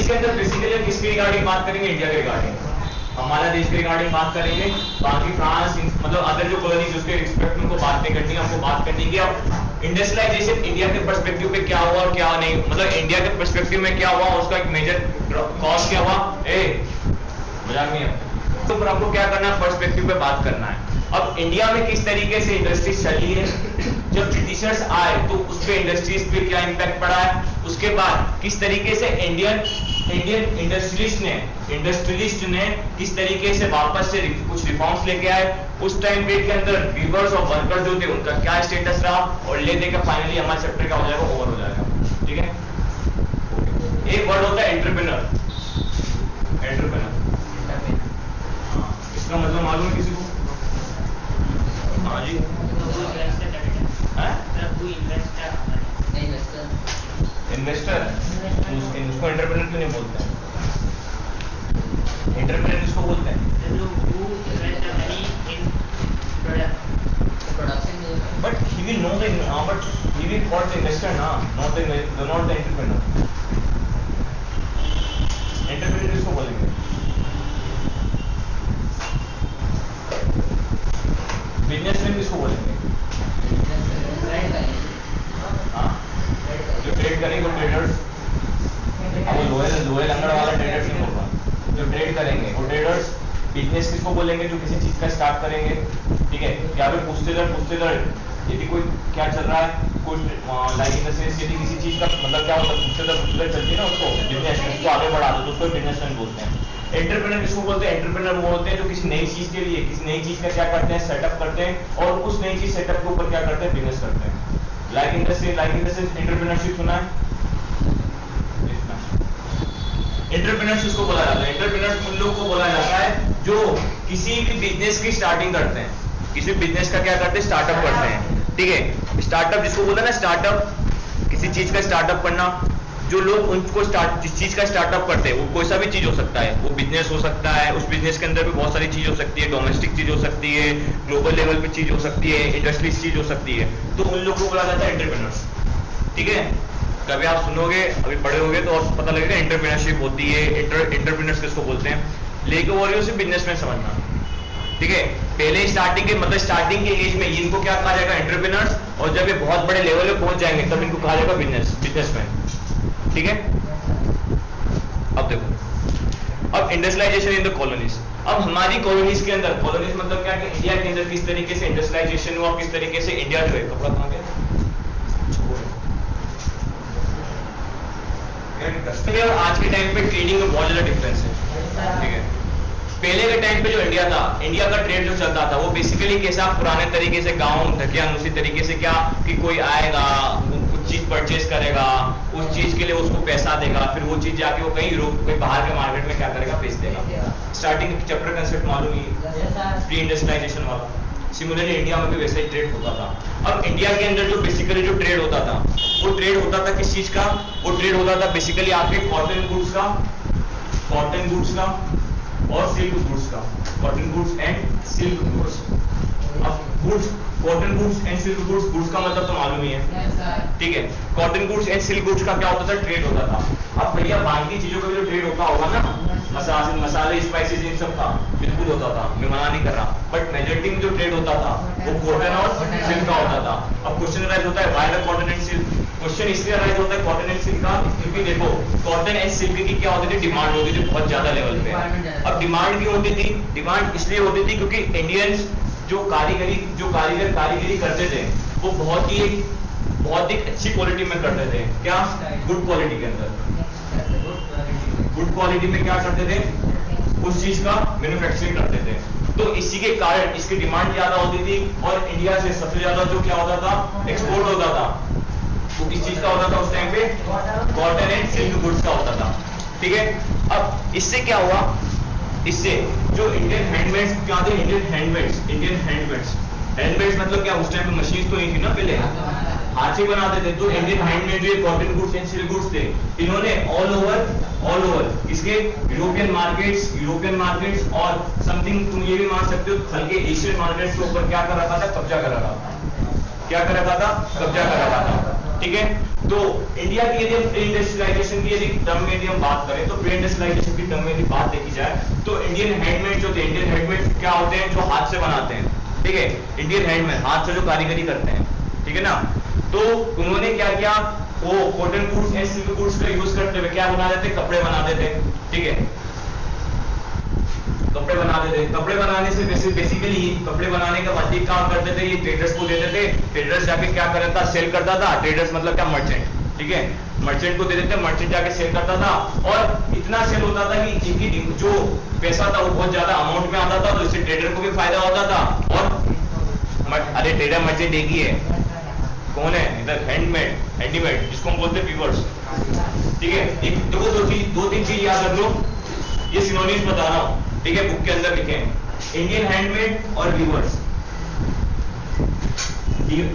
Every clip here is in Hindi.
इसके अंदर बेसिकली किसके रिगार्डिंग बात करेंगे? इंडिया के रिगार्डिंग, हमारा देश के रिगार्डिंग बात करेंगे। बाकी फ्रांस मतलब अदर जो कॉलोनीज उसके रिस्पेक्ट में उनको बात नहीं करनी है, हमको बात करनी है कि अब इंडस्ट्रियलाइजेशन इंडिया के पर्सपेक्टिव पे क्या हुआ और क्या नहीं, मतलब इंडिया के पर्सपेक्टिव में क्या हुआ, उसका एक मेजर कॉज क्या हुआ। मजाक नहीं है, तो पर आपको क्या करना है, पर्सपेक्टिव पे बात करना है। अब इंडिया में किस तरीके से इंडस्ट्रीज चली है, जब ब्रिटिशर्स आए तो उस पे इंडस्ट्रीज पे क्या इंपैक्ट पड़ा है, उसके बाद किस तरीके से इंडियन इंडस्ट्रियलिस्ट ने किस तरीके से वापस से कुछ रिफॉर्म्स लेके आए, उस टाइम पीरियड के अंदर वीवर्स और वर्कर्स जो थे उनका क्या स्टेटस रहा, और ले देकर फाइनली हमारा चैप्टर क्या हो जाएगा, ओवर हो जाएगा। ठीक है, एक वर्ड होता है एंटरप्रेन्योर। इसका मतलब मालूम है किसी को? हाँ जी, इन्वेस्टर। उसको एंटरप्रेन्योर क्यों नहीं बोलते हैं? एंटरप्रेन्योर किसको बोलते हैं? But he will know the but he will call the investor ना, not the entrepreneur। एंटरप्रेन्योर किसको बोलेंगे? बिजनेसमैन किसको बोलेंगे? हाँ, जो ट्रेड करेंगे वो ट्रेडर्स। वो लोहे लंगड़ वाला ट्रेडर्स नहीं बोल रहा, जो ट्रेड करेंगे वो ट्रेडर्स। बिजनेस किसको बोलेंगे? जो किसी चीज का स्टार्ट करेंगे। ठीक है, या फिर पूछते यदि कोई क्या चल रहा है, कोई लाइक इन द सेंस यदि किसी चीज का मतलब क्या होता है, पूछते चलती है ना, उसको बिजनेस उसको आगे बढ़ा दो तो उसको बिजनेसमैन बोलते हैं। एंटरप्रेन्योर किसको बोलते हैं? एंटरप्रेन्योर वो होते हैं जो किसी नई चीज के लिए किसी नई चीज का क्या करते हैं, सेटअप करते हैं, और उस नई चीज सेटअप के ऊपर क्या करते हैं, बिजनेस करते हैं। Like in the sense entrepreneurship सुना है? एंटरप्रेन्योरशिप को बोला जाता है, एंटरप्रेन्योर उन लोगों को बोला जाता है जो किसी भी बिजनेस की स्टार्टिंग करते हैं, किसी बिजनेस का क्या करते हैं, स्टार्टअप करते हैं। ठीक है, स्टार्टअप जिसको बोलते हैं ना, स्टार्टअप, किसी चीज का स्टार्टअप करना। जो लोग उनको जिस चीज का स्टार्टअप करते हैं वो कोई सा भी चीज हो सकता है, वो बिजनेस हो सकता है, उस बिजनेस के अंदर भी बहुत सारी चीज हो सकती है, डोमेस्टिक चीज हो सकती है, ग्लोबल लेवल पे चीज हो सकती है, इंडस्ट्रीज चीज हो सकती है, तो उन लोगों को बोला जाता है एंटरप्रेन्योर्स। ठीक है, कभी आप सुनोगे, अभी पढ़े होगे तो और पता लगेगा एंटरप्रेन्योरशिप होती है, एंटरप्रेन्योर्स किसको बोलते हैं। लेकिन वो सिर्फ बिजनेसमैन समझना। ठीक है, पहले स्टार्टिंग के मतलब स्टार्टिंग के एज में इनको क्या कहा जाएगा, एंटरप्रेन्योर्स, और जब ये बहुत बड़े लेवल पे पहुंच जाएंगे तब इनको कहा जाएगा बिजनेसमैन। ठीक है, अब देखो, अब इंडस्ट्रियलाइजेशन इन द कॉलोनीज। अब हमारी कॉलोनीज के अंदर, कॉलोनीज मतलब क्या कि इंडिया के अंदर किस तरीके से इंडस्ट्रियलाइजेशन हुआ, किस तरीके से इंडिया जो है, कपड़ा कहाँ गया, और आज के टाइम पे ट्रेडिंग में बहुत ज्यादा डिफरेंस है। ठीक है, पहले के टाइम पे जो इंडिया था, इंडिया का ट्रेड जो चलता था वो बेसिकली कैसा, पुराने तरीके से गांव ढकियान, उसी तरीके से क्या कि कोई आएगा, कुछ चीज परचेज करेगा, उस चीज के लिए उसको पैसा देगा, फिर वो चीज जाके वो कहीं यूरोप कोई बाहर के मार्केट में क्या करेगा, बेच देगा। स्टार्टिंग चैप्टर कंसेप्ट मालूम ही, प्री इंडस्ट्रियलाइजेशन वाला। सिमिलरली इंडिया में भी वैसे ही ट्रेड होता था। अब इंडिया के अंदर जो बेसिकली जो ट्रेड होता था, वो ट्रेड होता था किस चीज का, वो ट्रेड होता था बेसिकली आपके कॉटन गुड्स का और सिल्क गुड्स का, cotton goods and silk goods. अब goods, cotton goods and silk goods, goods का मतलब तो मालूम ही है। ठीक है, cotton goods and silk goods का क्या होता था, ट्रेड होता था। अब भैया बाकी चीजों का भी जो ट्रेड होता होगा ना, मसाले स्पाइसेस इन सब का बिल्कुल होता था, मैं मना नहीं कर रहा, बट मेजॉरिटी में जो ट्रेड होता था वो कॉटन और सिल्क का होता था। अब क्वेश्चन राइज होता है why the cotton and silk, question इसलिए राइज होता है कॉटन एंड सिल्क का क्योंकि देखो कॉटन एंड सिल्क की क्या होती थी, डिमांड होती थी बहुत ज्यादा लेवल पे। अब डिमांड क्यों होती थी, डिमांड इसलिए होती थी क्योंकि इंडियंस जो कारीगरी करते थे वो बहुत ही अच्छी क्वालिटी में करते थे, क्या गुड क्वालिटी के अंदर, गुड क्वालिटी में क्या करते थे, उस चीज का मैन्युफैक्चरिंग करते थे। तो इसी के कारण इसकी डिमांड ज्यादा होती थी और इंडिया से सबसे ज्यादा जो क्या होता था, एक्सपोर्ट होता था, वो किस चीज का होता था उस टाइम पे, कॉटन एंड सिल्क गुड्स का होता था। ठीक है, अब इससे क्या हुआ, इससे जो इंडियन हैंडमेड्स क्या थे, इंडियन हैंडमेड्स मतलब क्या, उस टाइम पे मशीन तो नहीं थी ना, पहले हाथ से बनाते थे, तो इंडियन हैंडमेड जो cotton goods and silk goods थे, इन्होंने ऑल ओवर इसके यूरोपियन मार्केट्स और समथिंग तुम ये भी मान सकते हो हल्के एशियन मार्केट्स के ऊपर क्या कर रखा था, कब्जा कर रखा था। ठीक है। तो इंडिया की यदि हम प्री इंडस्ट्रियलाइजेशन की यदि टर्म में यदि हम बात करें, तो प्री इंडस्ट्रियलाइजेशन की टर्म में यदि बात देखी जाए, तो इंडियन हैंडमेड जो थे, इंडियन हैंडमेड क्या होते हैं, जो हाथ से बनाते हैं, ठीक है। इंडियन हैंडमेड हाथ से जो कारीगरी करते हैं, ठीक है ना। तो उन्होंने क्या किया, वो cotton goods and silk goods का यूज करते हुए क्या बना देते, कपड़े बना देते, ठीक है। कपड़े बना देते, कपड़े बनाने से बेसिकली कपड़े बनाने का बाद काम करते थे, ये ट्रेडर्स को देते थे, ट्रेडर्स जाके क्या करता था, सेल करता था। ट्रेडर्स मतलब क्या, मर्चेंट, ठीक है। मर्चेंट को दे देते, मर्चेंट जाके सेल करता था, और इतना सेल होता था कि जिनकी जो पैसा था वो बहुत ज्यादा अमाउंट में आता था, तो इससे ट्रेडर को भी फायदा होता था। और अरे ट्रेडर मर्चेंट एक ही है, कौन है इधर, हैंडमेड, हैंडीमेड जिसको हम बोलते हैं वीवर्स, ठीक है। एक देखो दो तीन चीज याद रख लो, ये सिनोनिम्स बता रहा हूं, ठीक है, बुक के अंदर लिखे हैं, इंडियन हैंडमेड और वीवर्स।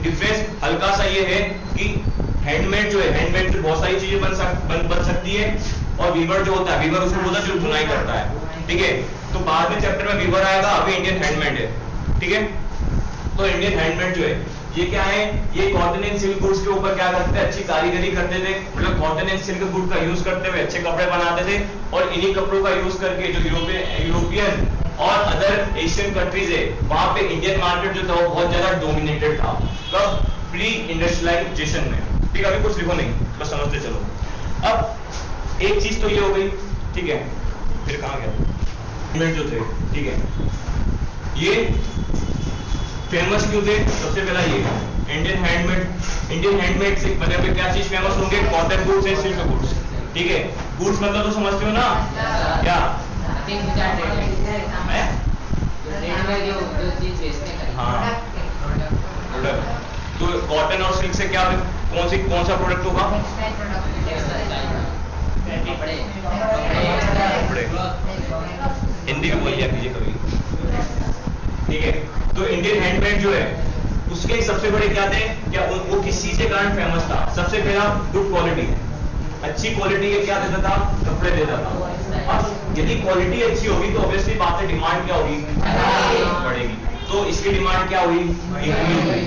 डिफरेंस हल्का सा ये है कि हैंडमेड जो है, हैंडमेड से बहुत सारी चीजें बन सकती है, और वीवर जो होता है, वीवर उसको बोलता है जो बुनाई करता है, ठीक है। तो बाद में चैप्टर में वीवर आएगा, अभी इंडियन हैंडमेड है, ठीक है। तो इंडियन हैंडमेड जो है ये क्या है, ये कॉटन एंड सिल्क गुड्स के ऊपर क्या करते थे, अच्छी कारीगरी करते थे, मतलब कॉटन एंड सिल्क गुड का यूज करते हुए अच्छे कपड़े बनाते थे। और इन्हीं कपड़ों का यूज करके जो यूरोपियन और अदर एशियन कंट्रीज है, वहां पे इंडियन मार्केट जो था वो बहुत ज्यादा डोमिनेटेड था, कब, प्री इंडस्ट्रियलाइजेशन में, ठीक है। अभी कुछ लिखो नहीं, बस समझते चलो। अब एक चीज तो ये हो गई, ठीक है, फिर कहां गया, जो थे, ठीक है, ये फेमस क्यों थे, सबसे पहला ये इंडियन हैंडमेड से बने हुए क्या चीज फेमस होंगे, cotton goods and silk goods, ठीक है। गुड्स मतलब तो समझते हो ना, क्या हाँ, तो कॉटन और सिल्क से क्या, कौन सा प्रोडक्ट होगा, कपड़े, हिंदी में बोल दिया कीजिए कभी, ठीक है। तो इंडियन हैंडमेड जो है उसके सबसे बड़े क्या थे, क्या वो किस चीज के कारण फेमस था, सबसे पहला गुड क्वालिटी, अच्छी क्वालिटी के क्या देता था, कपड़े देता था। अब यदि क्वालिटी अच्छी होगी तो ऑब्वियसली बात है, डिमांड क्या होगी, बढ़ेगी। तो इसकी डिमांड क्या हुई, इंक्रीज हुई,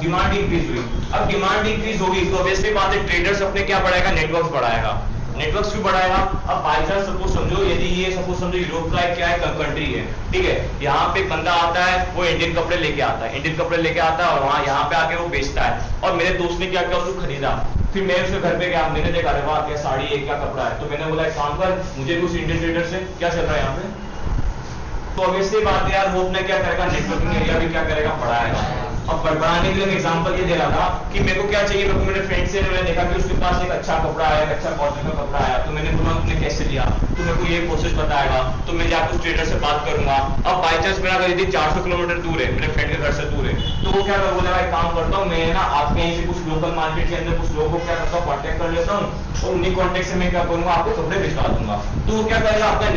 डिमांड इंक्रीज हुई। अब डिमांड इंक्रीज होगी तो ऑब्वियसली बात है, ट्रेडर्स अपने क्या बढ़ाएगा, नेटवर्क बढ़ाएगा। नेटवर्क क्यों बढ़ाएगा, अब बाई चांस सपोज समझो, यदि ये सपोज समझो यूरोप का क्या है, कंट्री है, ठीक है। यहाँ पे बंदा आता है, वो इंडियन कपड़े लेके आता है, इंडियन कपड़े लेके आता है, और वहाँ यहाँ पे आके वो बेचता है। और मेरे दोस्त ने क्या किया, उसको खरीदा, फिर मैं उसके घर पे गया, मैंने देखा, अरे वाह क्या साड़ी है, क्या कपड़ा है, तो मैंने बोला एक काम कर, मुझे भी उस इंडियन ट्रेडर से क्या चल रहा है यहाँ पे। तो ऑब्वियसली बात है यार, वो अपने क्या करेगा, नेटवर्किंग एरिया भी क्या करेगा, बढ़ाएगा। अब बढ़ाने के लिए मैं एग्जांपल ये दे रहा था कि मेरे को क्या चाहिए, मेरे को मेरे फ्रेंड से मैंने देखा कि उसके पास एक अच्छा कपड़ा आया, एक अच्छा कॉटन का कपड़ा आया, तो मैंने बोला उसने कैसे लिया, तो मेरे को ये प्रोसेस बताएगा, तो मैं जाकर उस ट्रेडर से बात करूंगा। अब बाई चांस मेरा घर 400 किलोमीटर दूर है, मेरे फ्रेंड के घर से दूर है, तो वो क्या कर बोलेगा, एक काम करता हूँ मैं ना, आपके यहीं से कुछ लोकल मार्केट के अंदर कुछ लोगों को क्या करता हूँ, कॉन्टेक्ट कर लेता हूँ, और उन्हीं कॉन्टेक्ट से मैं क्या करूंगा, आपको कपड़े भिजवा दूंगा। तो वो क्या करेगा, अपना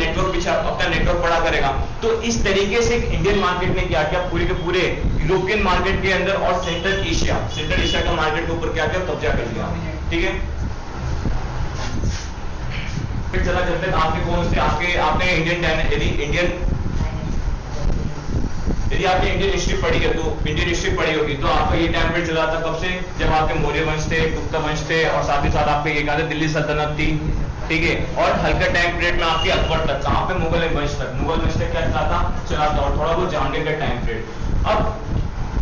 नेटवर्क बड़ा करेगा। तो इस तरीके से इंडियन मार्केट ने क्या किया, पूरे के पूरे यूरोपियन मार्केट के अंदर और सेंट्रल एशिया का मार्केट के ऊपर क्या किया, कब्जा कर लिया, ठीक है। फिर चला चलते आपके कौन से, आपने यदि आपने इंडियन हिस्ट्री पढ़ी है, तो इंडियन हिस्ट्री पढ़ी होगी, तो आपका ये टाइम पीरियड चला था कब से, जब आपके मौर्य वंश थे, गुप्ता वंश थे, और साथ ही साथ आपके एक आधे दिल्ली सल्तनत थी, ठीक है। और हल्का टाइम पीरियड में आपकी अकबर तक, कहां पे, मुगल वंश तक क्या चला था, और थोड़ा बहुत जहांगीर का टाइम पीरियड। अब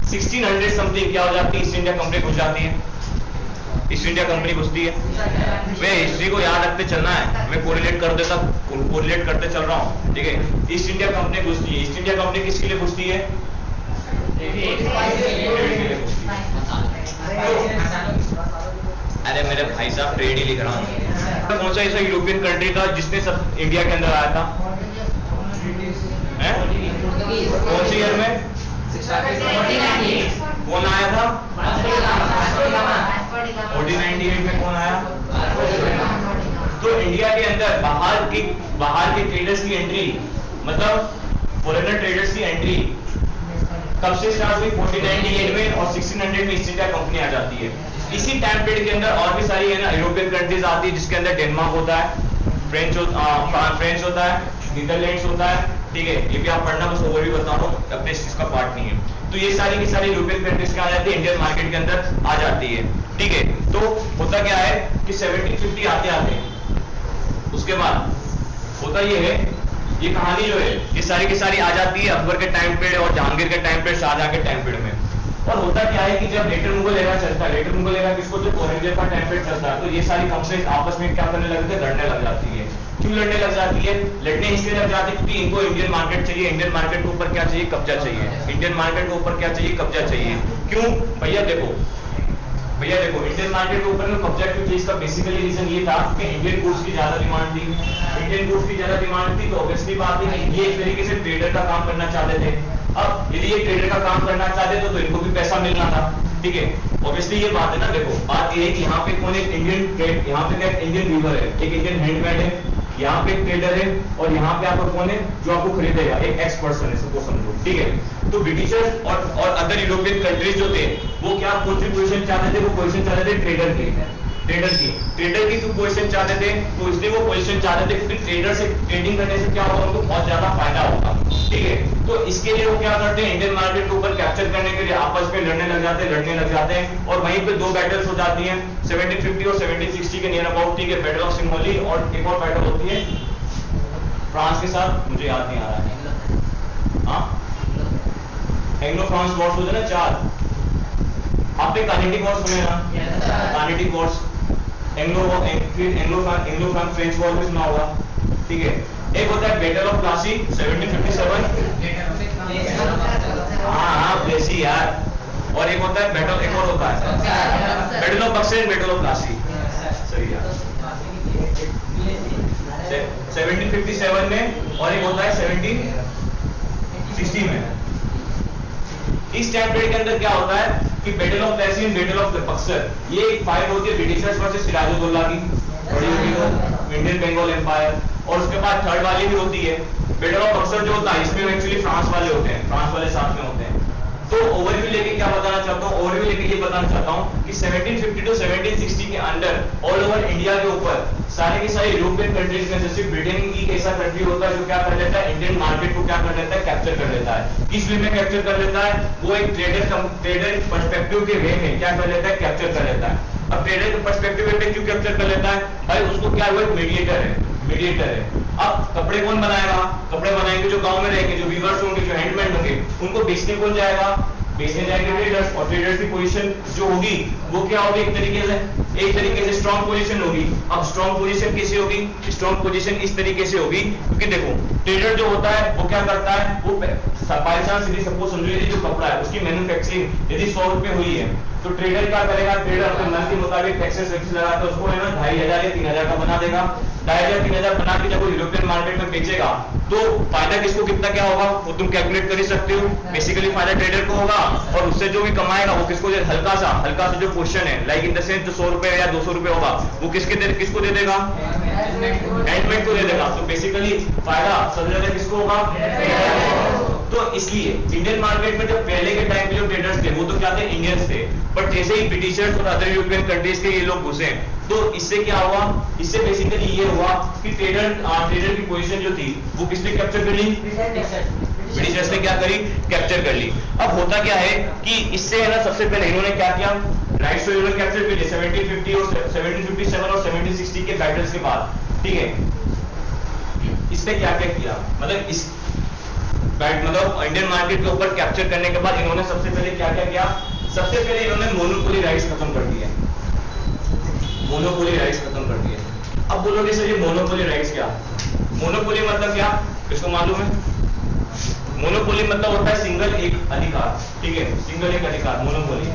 1600 समथिंग क्या हो जाती है, ईस्ट इंडिया कंपनी घुस जाती है, ईस्ट इंडिया कंपनी घुसती है। मैं हिस्ट्री को याद रखते चलना है, मैं कोरिलेट करते चल रहा हूँ, ठीक है। ईस्ट इंडिया कंपनी घुसती है, ईस्ट इंडिया कंपनी किसके लिए घुसती है, अरे मेरे भाई साहब ट्रेड ही लिख रहा हूँ। तो कौन सा ऐसा यूरोपियन कंट्री था जिसने सब इंडिया के अंदर आया था, कौन सी ईयर में, कौन आया था, 1498 में कौन आया। तो इंडिया के अंदर बाहर के ट्रेडर्स की एंट्री, मतलब फॉरेनर ट्रेडर्स की एंट्री कब से स्टार्ट हुई, 1498 में, और 1600 में ईस्ट इंडिया कंपनी आ जाती है। इसी टाइम पीरियड के अंदर और भी सारी है ना यूरोपियन कंट्रीज आती है, जिसके अंदर डेनमार्क होता है, फ्रेंच होता है, नीदरलैंड्स होता है, ठीक है। ये भी आप पढ़ना, बस ओवरव्यू बता रहा हूँ, अपने इस चीज का पार्ट नहीं है। तो ये सारी की सारी यूरोपियन कंट्रीज क्या आ जाती है, इंडियन मार्केट के अंदर आ जाती है। ठीक है, तो होता क्या है कि 1750 आते आते उसके बाद होता ये है, ये कहानी जो है ये सारी की सारी आ जाती है अकबर के टाइम पीरियड और जहांगीर के टाइम पीरियड, शाहजहां के टाइम पीरियड में। और होता क्या है कि जब लेटर मुगल एरा चलता है, लेटर मुगल एरा किसको, जो औरंगजेब का टाइम पीरियड चलता है, तो ये सारी कंपनीज आपस में क्या करने लगते हैं, लड़ने लग जाती है। क्यों लड़ने लग जाती है, लड़ने इसलिए लग जाती है क्योंकि इनको इंडियन मार्केट चाहिए, इंडियन मार्केट के ऊपर क्या चाहिए, कब्जा चाहिए, इंडियन मार्केट के ऊपर क्या चाहिए, कब्जा चाहिए। क्यों भैया देखो इंडियन मार्केट के ऊपर में कब्जा क्यों चाहिए, इसका बेसिकली रीजन ये था कि इंडियन गुड्स की ज्यादा डिमांड थी, इंडियन गुड्स की ज्यादा डिमांड थी, तो ऑब्वियसली बात है कि ये एक तरीके से ट्रेडर का काम करना चाहते थे। अब यदि ये ट्रेडर का काम करना चाहते तो इनको भी पैसा मिलना था। ठीक है, ऑब्वियसली ये बात है ना। देखो बात ये है कि यहाँ पे कौन एक इंडियन, यहाँ पे क्या इंडियन वीवर है, एक इंडियन हैंडमेड है, यहाँ पे एक ट्रेडर है, और यहाँ पे आपको कौन है जो आपको खरीदेगा, एक एक्स पर्सन है, सबको समझो। ठीक है, तो ब्रिटिशर्स और अदर यूरोपियन कंट्रीज जो थे वो क्या पोजीशन चाहते थे, वो पोजीशन चाहते थे ट्रेडर की क्यों पोजीशन चाहते थे, तो इसलिए वो पोजीशन चाहते थे क्योंकि ट्रेडर से ट्रेडिंग करने से क्या होगा, उनको बहुत ज्यादा फायदा होगा। ठीक है, तो इसके लिए वो क्या करते हैं, इंडियन मार्केट के ऊपर कैप्चर करने के लिए आपस में लड़ने लग जाते हैं, और वहीं पे दो बैटल्स हो जाती हैं 1750 और 1760 के नियर अबाउट। ठीक है, बैटल ऑफ सिंगोली और एक और बैटल होती है फ्रांस के साथ, मुझे याद नहीं आ रहा है, हाँ एंग्लो फ्रांस वॉर्स होते ना 4, आपने कार्नेटिक वॉर सुने ना, Carnatic Wars, Anglo French war भी सुना होगा। ठीक है, एक होता है बैटल ऑफ प्लासी 1757, हाँ प्लेसी यार, और एक होता है बैटल, एक और होता है battle of Buxar, battle of Plassey, सही यार 1757 में, और एक होता है 1760 में। इस टाइम पीरियड के अंदर क्या होता है कि battle of Plassey and battle of Buxar, ये एक फाइट होती है ब्रिटिशर्स वर्सेस सिराजुद्दौला की, बड़ी होगी तो इंडियन बंगाल एम्पायर, और उसके बाद थर्ड वाली भी होती है बैटल ऑफ बक्सर जो होता है, इसमें एक्चुअली फ्रांस वाले होते हैं, फ्रांस वाले साथ में होते हैं। तो ओवरव्यू लेके क्या बताना चाहता हूँ, ओवरव्यू लेके ये बताना चाहता हूँ कि 1750 टू 1760 के अंदर ऑल ओवर इंडिया के ऊपर सारे के सारे यूरोपियन कंट्रीज में, जैसे ब्रिटेन की ऐसा कंट्री होता है जो क्या कर लेता है, इंडियन मार्केट को क्या कर लेता है, कैप्चर कर लेता है। किस वे में कैप्चर कर लेता है, वो एक ट्रेडर पर्सपेक्टिव के वे में क्या कर लेता है, कैप्चर कर लेता है। अब ट्रेडर के पर्सपेक्टिव में क्यों कैप्चर कर लेता है, भाई उसको क्या हुआ, मीडिएटर है। अब कपड़े कौन बनाएगा, कपड़े बनाएंगे जो गांव में रहेंगे, जो वीवर्स होंगे, जो हैंडमेड होंगे, उनको बेचने कौन जाएगा, बेचने जाएंगे ट्रेडर्स, और ट्रेडर्स की पोजीशन जो होगी वो क्या होगी, एक तरीके से स्ट्रॉन्ग पोजीशन होगी। अब स्ट्रॉन्ग पोजीशन कैसे होगी, स्ट्रॉन्ग पोजीशन इस तरीके से होगी क्योंकि देखो ट्रेडर जो होता है वो क्या करता है, वो बाई चांस यदि सपोज समझो यदि जो कपड़ा है उसकी मैन्युफैक्चरिंग यदि 100 रुपए हुई है, तो ट्रेडर क्या करेगा, ट्रेडर अपने मन के मुताबिक टैक्सेस लगाकर उसको है ना 2500 या 3000 का बना देगा। 2500-3000 बना के जब वो यूरोपियन मार्केट में बेचेगा तो फायदा किसको कितना क्या होगा वो तुम कैलकुलेट कर ही सकते हो। बेसिकली फायदा ट्रेडर को होगा, और उससे जो भी कमाएगा वो किसको हल्का सा जो क्वेश्चन है, लाइक इन द सेंस जो 100 रुपए या 200 रुपए होगा वो किसको दे देगा, हैंडमेड को दे देगा। तो बेसिकली फायदा सबसे ज्यादा किसको होगा। तो इसलिए इंडियन मार्केट में जब पहले के टाइम पे जो ट्रेडर्स थे वो तो क्या थे, इंडियंस थे, बट जैसे ही ब्रिटिशर्स और अदर यूरोपियन कंट्रीज के ये लोग घुसे तो इससे क्या हुआ, इससे बेसिकली ये हुआ कि ट्रेडर की पोजीशन जो थी वो किसने कैप्चर कर ली, ब्रिटिशर्स ने क्या करी, कैप्चर कर ली। अब होता क्या है कि इससे है ना सबसे पहले इन्होंने क्या किया, राइट्स तो इन्होंने कैप्चर कर लिए 1750 और 1757 और 1760 के बैटल्स के बाद। ठीक है, इसने क्या क्या किया, मतलब इंडियन मार्केट के ऊपर कैप्चर करने के बाद इन्होंने सबसे पहले क्या क्या किया, सबसे पहले इन्होंने मोनोपोली राइट्स खत्म कर दिए, मोनोपोली राइट्स खत्म कर दिए। अब बोलोगे सर ये मोनोपोली राइट्स क्या, मोनोपोली मतलब क्या, किसको मालूम है, मोनोपोली मतलब होता है सिंगल एक अधिकार। ठीक है, सिंगल एक अधिकार मोनोपोली।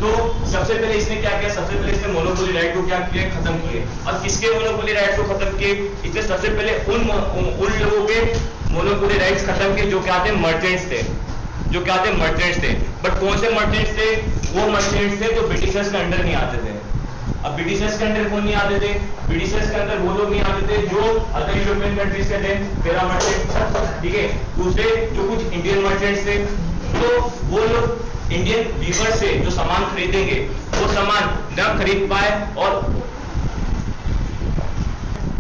तो सबसे पहले इसने क्या किया, सबसे पहले इसने मोनोपोली राइट को क्या किया, खत्म किए। और किसके मोनोपोली राइट को खत्म किए, इसने सबसे पहले उन लोगों के मोनोपोली राइट्स खत्म किए जो क्या थे, मर्चेंट्स थे, जो क्या थे, मर्चेंट्स थे। बट कौन से मर्चेंट्स थे, वो मर्चेंट्स थे जो ब्रिटिशर्स के अंडर नहीं आते थे। अब ब्रिटिशर्स के अंडर कौन नहीं आते थे, ब्रिटिशर्स के अंदर वो लोग नहीं आते थे जो अदर यूरोपियन कंट्रीज के थे, पहला मर्चेंट। ठीक है, दूसरे जो कुछ इंडियन मर्चेंट्स थे, तो वो लोग इंडियन वीवर से जो सामान खरीदेंगे वो सामान न खरीद पाए, और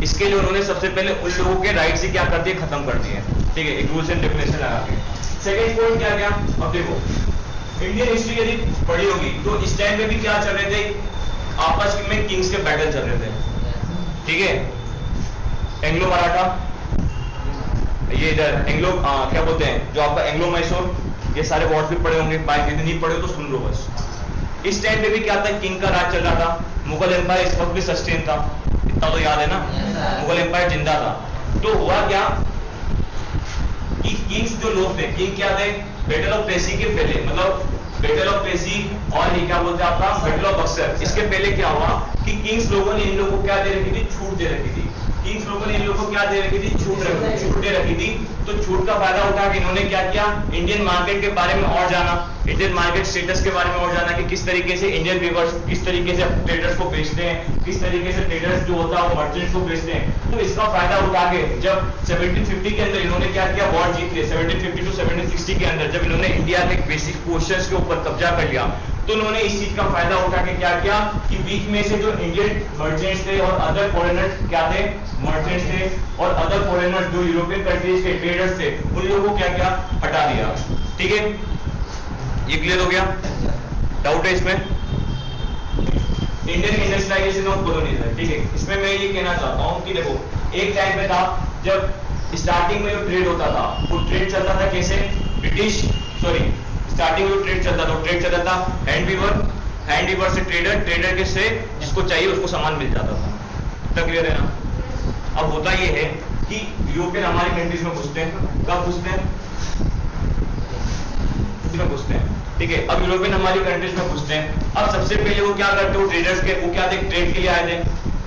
इसके लिए उन्होंने सबसे पहले उन लोगों के राइट से क्या कर दिए, खत्म कर दिए। ठीक है, एक रूल्स एंड रेगुलेशन लगा के। सेकंड पॉइंट क्या क्या, अब देखो इंडियन हिस्ट्री यदि पढ़ी होगी तो इस टाइम पे भी क्या चल रहे थे, आपस में किंग्स के बैटल चल रहे थे, ठीक है। एंग्लो मराठा, ये इधर एंग्लो क्या बोलते हैं जो आपका एंग्लो मैसूर, ये सारे वॉर्स भी पढ़े होंगे, बाइक यदि नहीं पढ़े तो सुन लो बस। इस टाइम पे भी क्या था, किंग का राज चल रहा था, मुगल एम्पायर इस वक्त भी सस्टेन था, इतना तो याद है ना, मुगल एम्पायर जिंदा था। तो हुआ क्या कि किंग्स जो लोग थे, किंग क्या थे, बैटल ऑफ प्लेसी के पहले, मतलब बैटल ऑफ प्लेसी और ये क्या बोलते हैं आपका बैटल ऑफ बक्सर, इसके पहले क्या हुआ कि किंग्स लोगों ने इन लोगों को क्या दे रखी थी, छूट दे रखी थी। किंग्स लोगों ने इन लोगों को क्या दे रखी थी, छूट दे रखी थी। तो छूट का फायदा उठा के इन्होंने क्या किया, इंडियन मार्केट के बारे में और जाना, इंडियन मार्केट स्टेटस के बारे में और जाना कि किस तरीके से इंडियन व्यूअर्स किस तरीके से ट्रेडर्स को बेचते हैं, किस तरीके से ट्रेडर्स जो होता है वो मर्चेंट्स को बेचते हैं। तो इसका फायदा उठा के जब 1750 के अंदर इन्होंने क्या किया, वॉर जीत लिया, 1750 टू 1760 के अंदर जब इन्होंने इंडिया के बेसिक पोस्टर्स के ऊपर कब्जा कर लिया, तो उन्होंने इस चीज का फायदा उठा के क्या किया कि बीच में से जो इंडियन मर्चेंट्स थे और अदर फॉरेनर्स क्या थे, मर्चेंट्स थे और अदर फॉरेनर्स जो यूरोपियन कंट्रीज के ट्रेडर्स थे, उन लोगों को क्या किया, हटा दिया। ठीक है, ये क्लियर हो गया? डाउट है इसमें? इंडियन इंडस्ट्रियलाइजेशन ऑफ कॉलोनीज है, ठीक है। इसमें मैं ये कहना चाहता हूं कि देखो एक टाइम पे था जब स्टार्टिंग में जो ट्रेड होता था वो ट्रेड चलता था कैसे, स्टार्टिंग में ट्रेड चलता था, ट्रेड चलता था हैंड वीवर से ट्रेडर, ट्रेडर के से जिसको चाहिए उसको सामान मिल जाता था। तक क्लियर है ना? अब होता ये है कि यूरोपियन हमारी कंट्रीज में घुसते हैं, कब घुसते हैं, में घुसते हैं, ठीक है। अब यूरोपियन हमारी कंट्रीज में घुसते हैं, अब सबसे पहले वो क्या करते हैं, ट्रेडर्स के वो क्या थे, ट्रेड के लिए आए थे,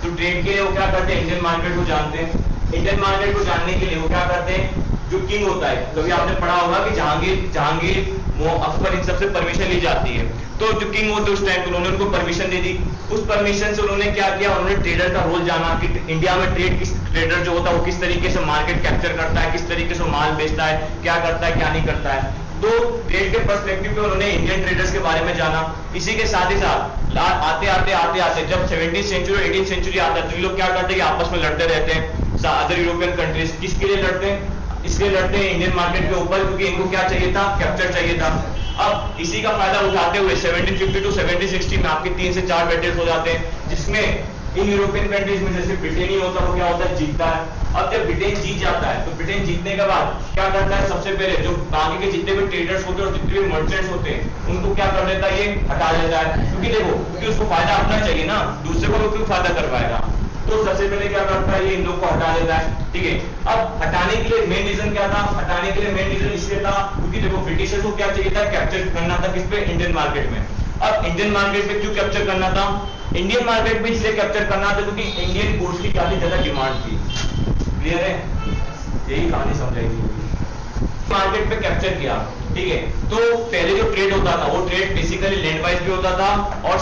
तो ट्रेड के लिए वो क्या करते हैं, इंडियन मार्केट को जानते हैं। इंडियन मार्केट को जानने के लिए वो क्या करते हैं, जो किंग होता है, कभी आपने पढ़ा होगा कि जहांगीर अकबर इन सबसे परमिशन ली जाती है, तो जो किंग होते उस टाइम उन्होंने उनको परमिशन दे दी। उस परमिशन से उन्होंने क्या किया, उन्होंने ट्रेडर का रोल जाना कि इंडिया में ट्रेडर जो होता है वो किस तरीके से मार्केट कैप्चर करता है, किस तरीके से माल बेचता है, क्या करता है क्या नहीं करता है। तो ट्रेड के पर्सपेक्टिव पे उन्होंने इंडियन ट्रेडर्स के बारे में जाना। इसी के साथ ही साथ आते आते जब 17th सेंचुरी और 18th सेंचुरी आता है तो ये लोग क्या करते हैं, आपस में लड़ते रहते हैं। अदर यूरोपियन कंट्रीज किसके लिए लड़ते हैं, इसलिए लड़ते हैं इंडियन मार्केट के ऊपर, क्योंकि इनको क्या चाहिए था, कैप्चर चाहिए था। अब इसी का फायदा उठाते हुए 1750 टू 1760 में आपके 3 से 4 बैटल्स हो जाते हैं, जिसमें इन यूरोपियन कंट्रीज में जैसे ब्रिटेन ही होता है वो क्या होता है, जीतता है। अब जब ब्रिटेन जीत जाता है तो ब्रिटेन जीतने के बाद क्या करता है, सबसे पहले जो बाकी के जितने भी ट्रेडर्स होते हैं और जितने भी मर्चेंट्स होते हैं उनको क्या कर देता है, ये हटा देता है। क्योंकि देखो क्योंकि उसको फायदा अपना चाहिए ना, दूसरे को क्यों फायदा करवाएगा, तो सबसे पहले क्या करता है, ये इन लोग को हटा देता है। ठीक है, अब हटाने के लिए मेन रीजन क्या था, हटाने के लिए मेन रीजन इसलिए था क्योंकि देखो ब्रिटिशर्स को क्या चाहिए था, कैप्चर करना था किस पे, इंडियन मार्केट में। अब इंडियन मार्केट पे क्यों कैप्चर करना था, इंडियन मार्केट में इसलिए कैप्चर करना था क्योंकि इंडियन गुड्स की काफी ज्यादा डिमांड थी। क्लियर है, यही कहानी समझाएगी। मार्केट पे कैप्चर किया, ठीक है। तो पहले जो ट्रेड होता था वो ट्रेड बेसिकली लैंड वाइज भी होता था और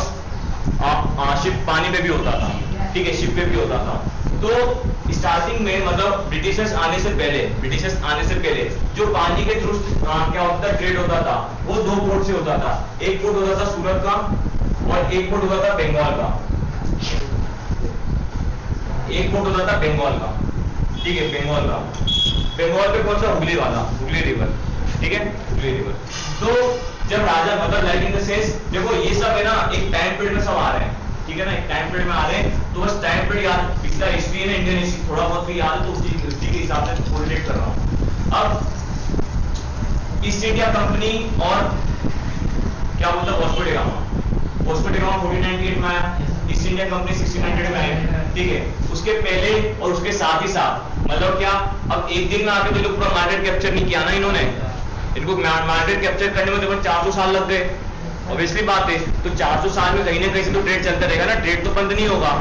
शिप पानी पे भी होता था, ठीक है, शिप पे भी होता था। तो स्टार्टिंग में मतलब ब्रिटिशर्स आने से पहले जो पानी के थ्रू क्या होता था, ट्रेड होता था, वो 2 पोर्ट से होता था। एक पोर्ट होता था सूरत का और एक पोर्ट होता था बंगाल का, ठीक है, बंगाल पे कौन सा, हुगली रिवर, ठीक है, हुगली रिवर। तो जब राजा मतलब लाइक इन द सेंस देखो ये सब है ना एक टाइम पीरियड में सब आ रहे हैं, ठीक है ना, एक टाइम पीरियड में आ रहे हैं। तो बस टाइम पीरियड याद, पिछला हिस्ट्री है ना, इंडियन हिस्ट्री थोड़ा बहुत भी याद है, तो उसी के हिसाब से कोरिलेट कर रहा हूं। अब ईस्ट इंडिया कंपनी और क्या बोलता है, वास्को डी गामा 1498 में आया, ईस्ट इंडिया कंपनी 1600 में आई, ठीक है। उसके पहले और उसके साथ ही साथ मतलब क्या, अब एक दिन में आके तो लोग पूरा मार्केट कैप्चर नहीं किया ना इन्होंने, इनको मार्केट कैप्चर करने में तो 400 साल लग गए, ऑब्वियसली बात है। तो 400 साल में कहीं ना कहीं से तो ट्रेड चलता रहेगा ना, ट्रेड तो बंद नहीं होगा।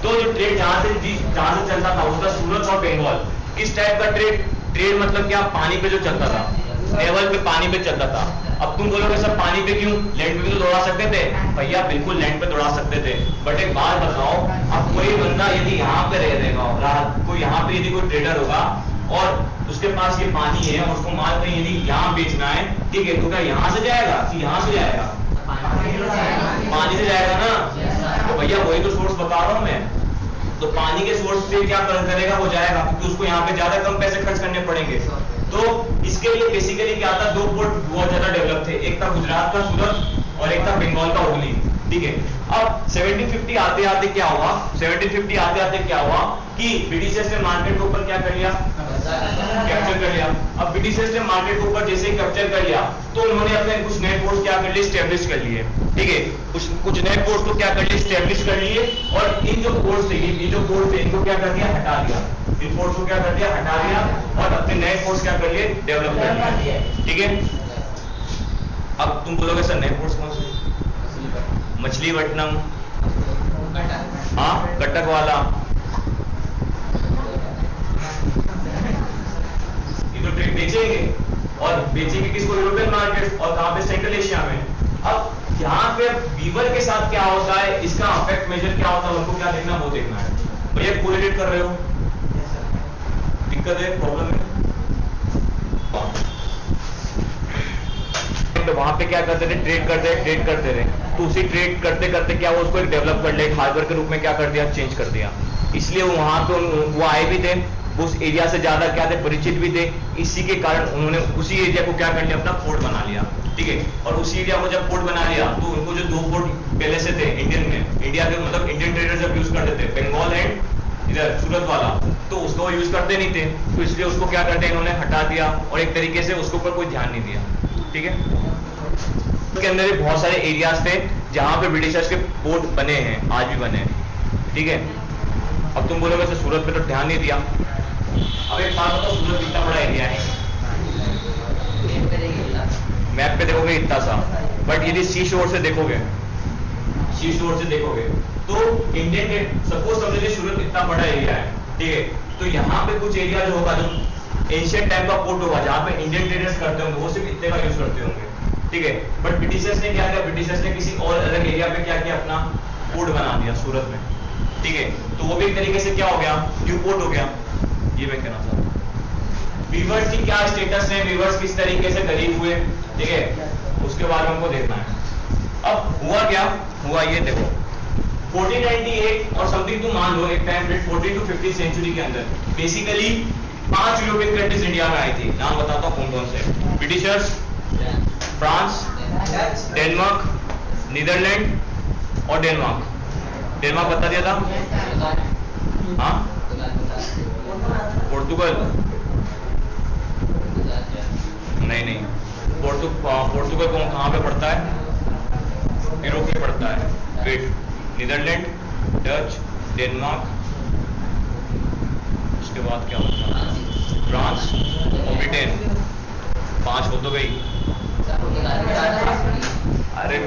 तो जो ट्रेड जहां से चलता था उसका सूरत और बंगाल, किस टाइप का ट्रेड मतलब क्या, पानी पे जो चलता था, लेवल पे पानी पे चलता था। अब तुम बोलोगे सर पानी पे क्यों, लैंड पे भी तो दौड़ा सकते थे, भैया बिल्कुल लैंड पे दौड़ा सकते थे, बट एक बात बताओ, अब कोई बंदा यदि यहाँ पे रह रहेगा, कोई यहाँ पे यदि कोई ट्रेडर होगा और उसके पास ये पानी है और उसको माल कहीं यदि यहाँ बेचना है, ठीक है, तो क्या यहाँ से जाएगा कि यहाँ से जाएगा, पानी से जाएगा ना। तो भैया वही तो सोर्स बता रहा हूँ मैं, तो पानी के सोर्स पे क्या करेगा, वो जाएगा, क्योंकि उसको यहाँ पे ज्यादा कम पैसे खर्च करने पड़ेंगे। तो इसके लिए बेसिकली क्या था, दो पोर्ट बहुत ज्यादा डेवलप थे, एक था गुजरात का सूरत और एक था बंगाल का हुगली। ठीक है, अब 1750 आते आते क्या हुआ, 1750 आते आते क्या हुआ कि ब्रिटिशर्स ने मार्केट के ऊपर क्या कर लिया, कैप्चर कर लिया। अब ब्रिटिशर्स ने मार्केट के ऊपर जैसे ही कैप्चर कर लिया तो उन्होंने अपने कुछ नए पोर्ट्स क्या कर लिए, स्टैब्लिश कर लिए। ठीक है, कुछ नए पोर्ट्स को क्या कर लिए, स्टैब्लिश कर लिए, और इन जो पोर्ट्स थे, ये जो पोर्ट थे, इनको क्या कर दिया, हटा दिया। इन पोर्ट्स को क्या कर दिया, हटा दिया, और अपने नए पोर्ट्स क्या कर लिए, डेवलप कर लिए। ठीक है, अब तुम बोलोगे सर नए पोर्ट्स कौन से, मछलीपट्टनम, हाँ कटक वाला, ये तो ट्रेड बेचेंगे, और बेचेंगे किसको, यूरोपियन मार्केट, और कहां पे, सेंट्रल एशिया में। अब यहाँ पे वीवर के साथ क्या होता है, इसका अफेक्ट मेजर क्या होता है, उनको क्या देखना, वो देखना है। भैया कोरिलेट कर रहे हो, दिक्कत है, प्रॉब्लम है। तो वहां पे क्या करते थे, ट्रेड करते थे, तो उसी ट्रेड करते करते क्या वो उसको एक डेवलप कर लिया, हार्बर के रूप में क्या कर दिया, चेंज कर दिया। इसलिए वहां पे वो आए भी थे, उस एरिया से ज्यादा क्या थे, परिचित भी थे। इसी के कारण उन्होंने उसी एरिया को क्या कर लिया, अपना पोर्ट बना लिया। ठीक है, और उसी एरिया को जब पोर्ट बना लिया तो उनको जो दो पोर्ट पहले से थे इंडियन में, इंडिया के मतलब इंडियन ट्रेडर जब यूज करते थे, बंगाल एंड इधर सूरत वाला, तो उसको वो यूज करते नहीं थे, तो इसलिए उसको क्या करते हैं, इन्होंने हटा दिया, और एक तरीके से उसके ऊपर कोई ध्यान नहीं दिया। ठीक है, उसके अंदर बहुत सारे एरियाज थे जहां पे ब्रिटिशर्स के पोर्ट बने हैं, आज भी बने हैं। ठीक है, अब तुम बोलोगे सर सूरत पे तो ध्यान नहीं दिया। अब एक बात बताओ, सूरत कितना बड़ा एरिया है, मैप पे देखोगे इतना सा, बट यदि सी शोर से देखोगे, तो इंडियन, सपोज समझ लीजिए सूरत इतना बड़ा एरिया है। ठीक है, तो यहाँ पे कुछ एरिया जो होगा, जो एशियन टाइप का पोर्ट होगा, जहाँ पे इंडियन ट्रेडर्स करते होंगे, वो सिर्फ इतने का यूज करते होंगे। ठीक है, बट ब्रिटिशर्स ने क्या किया, ब्रिटिशर्स ने किसी और अलग एरिया पे क्या किया, अपना पोर्ट बना दिया सूरत में। ठीक है, तो वो भी एक तरीके से क्या हो गया, न्यू पोर्ट हो गया। ये मैं कहना चाहता हूँ। वीवर्स की क्या स्टेटस है, वीवर्स किस तरीके से गरीब हुए, ठीक है, उसके बारे में हमको देखना है। अब हुआ क्या हुआ, ये देखो 1498 और समथिंग, तुम मान लो एक टाइम पीरियड 14 to 15 सेंचुरी के अंदर बेसिकली 5 यूरोपियन कंट्रीज इंडिया में आई थी। नाम बताता हूँ कौन कौन से, ब्रिटिशर्स, फ्रांस, डेनमार्क, नीदरलैंड और डेनमार्क बता दिया था, हाँ, पोर्तुगल नहीं, पोर्तुगल कहाँ पे पड़ता है, यूरोप में पड़ता है। वेट, नीदरलैंड, डच, डेनमार्क, उसके बाद क्या होता है, फ्रांस और ब्रिटेन। 5 हो तो गई। अरे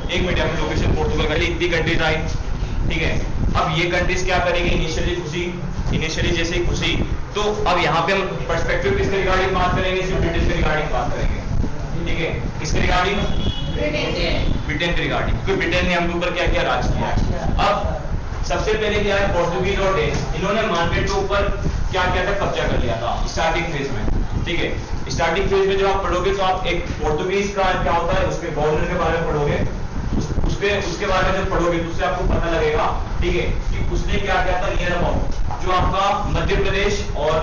एक मिनट, अपनी लोकेशन पोर्तुगल का, इतनी कंट्रीज आई। ठीक है, अब ये कंट्रीज क्या करेंगे, इनिशियली जैसे ही घुसी, तो अब यहाँ पे हम पर्सपेक्टिव किसके रिगार्डिंग बात करेंगे, सिर्फ ब्रिटेन के रिगार्डिंग बात करेंगे। ठीक है, किसके रिगार्डिंग, ब्रिटेन के रिगार्डिंग, क्योंकि ब्रिटेन ने हम ऊपर क्या किया, राज किया। अब सबसे पहले क्या है, पोर्तुगीज और डेन, इन्होंने मार्केट के ऊपर क्या किया था, कब्जा कर लिया था स्टार्टिंग फेज में। ठीक है, स्टार्टिंग फेज में जब आप पढ़ोगे तो आप एक पोर्तुगीज का क्या होता है, उसके गवर्नर के बारे में पढ़ोगे, उसके बारे में जब पढ़ोगे तो उससे आपको पता लगेगा। ठीक है, कि उसने क्या किया था, नियर अबाउट जो आपका मध्य प्रदेश और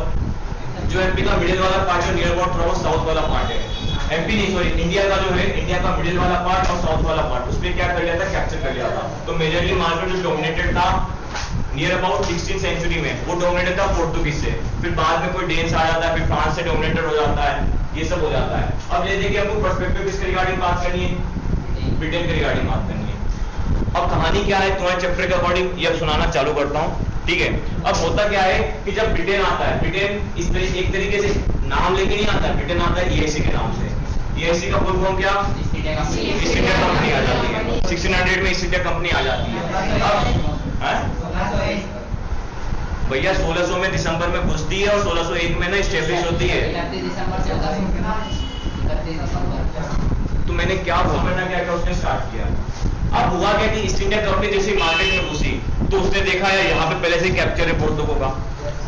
जो एमपी का मिडिल वाला पार्ट है, नियर अबाउट थोड़ा साउथ वाला पार्ट है, एमपी नहीं सॉरी, इंडिया का जो है, इंडिया का मिडिल वाला पार्ट और साउथ वाला पार्ट, उसमें क्या कर लिया था, कैप्चर कर लिया था। तो मेजरली मार्केट जो डोमिनेटेड था नियर अबाउट 16th सेंचुरी में, वो डोमिनेटेड था पोर्तुगीज से, फिर बाद में कोई डेन्स आ जाता है, फिर फ्रांस से डोमिनेटेड हो जाता है, ये सब हो जाता है। अब ये देखिए, हमको पर्सपेक्टिव किसके रिगार्डिंग बात करनी है, ब्रिटेन के रिगार्डिंग बात करनी है। अब कहानी क्या है, तुम्हारे चैप्टर के अकॉर्डिंग ये सुनाना चालू करता हूँ। ठीक है, अब होता क्या है कि जब ब्रिटेन आता है, ब्रिटेन इस एक तरीके से नाम लेके नहीं आता है, ब्रिटेन आता है ईएससी के नाम से। ईएससी का फुल फॉर्म क्या, ईस्ट इंडिया कंपनी आ जाती है। 1600 में ईस्ट इंडिया कंपनी आ जाती है। अब भैया 1600 में दिसंबर में घुसती है और 1601 में ना स्टेब्लिश होती है। तो मैंने क्या बोलना क्या क्या उसने स्टार्ट किया। अब हुआ क्या कि ईस्ट इंडिया कंपनी जैसे मार्केट में घुसी तो उसने देखा है यहाँ पे पहले से कैप्चर है पोर्तुगल का।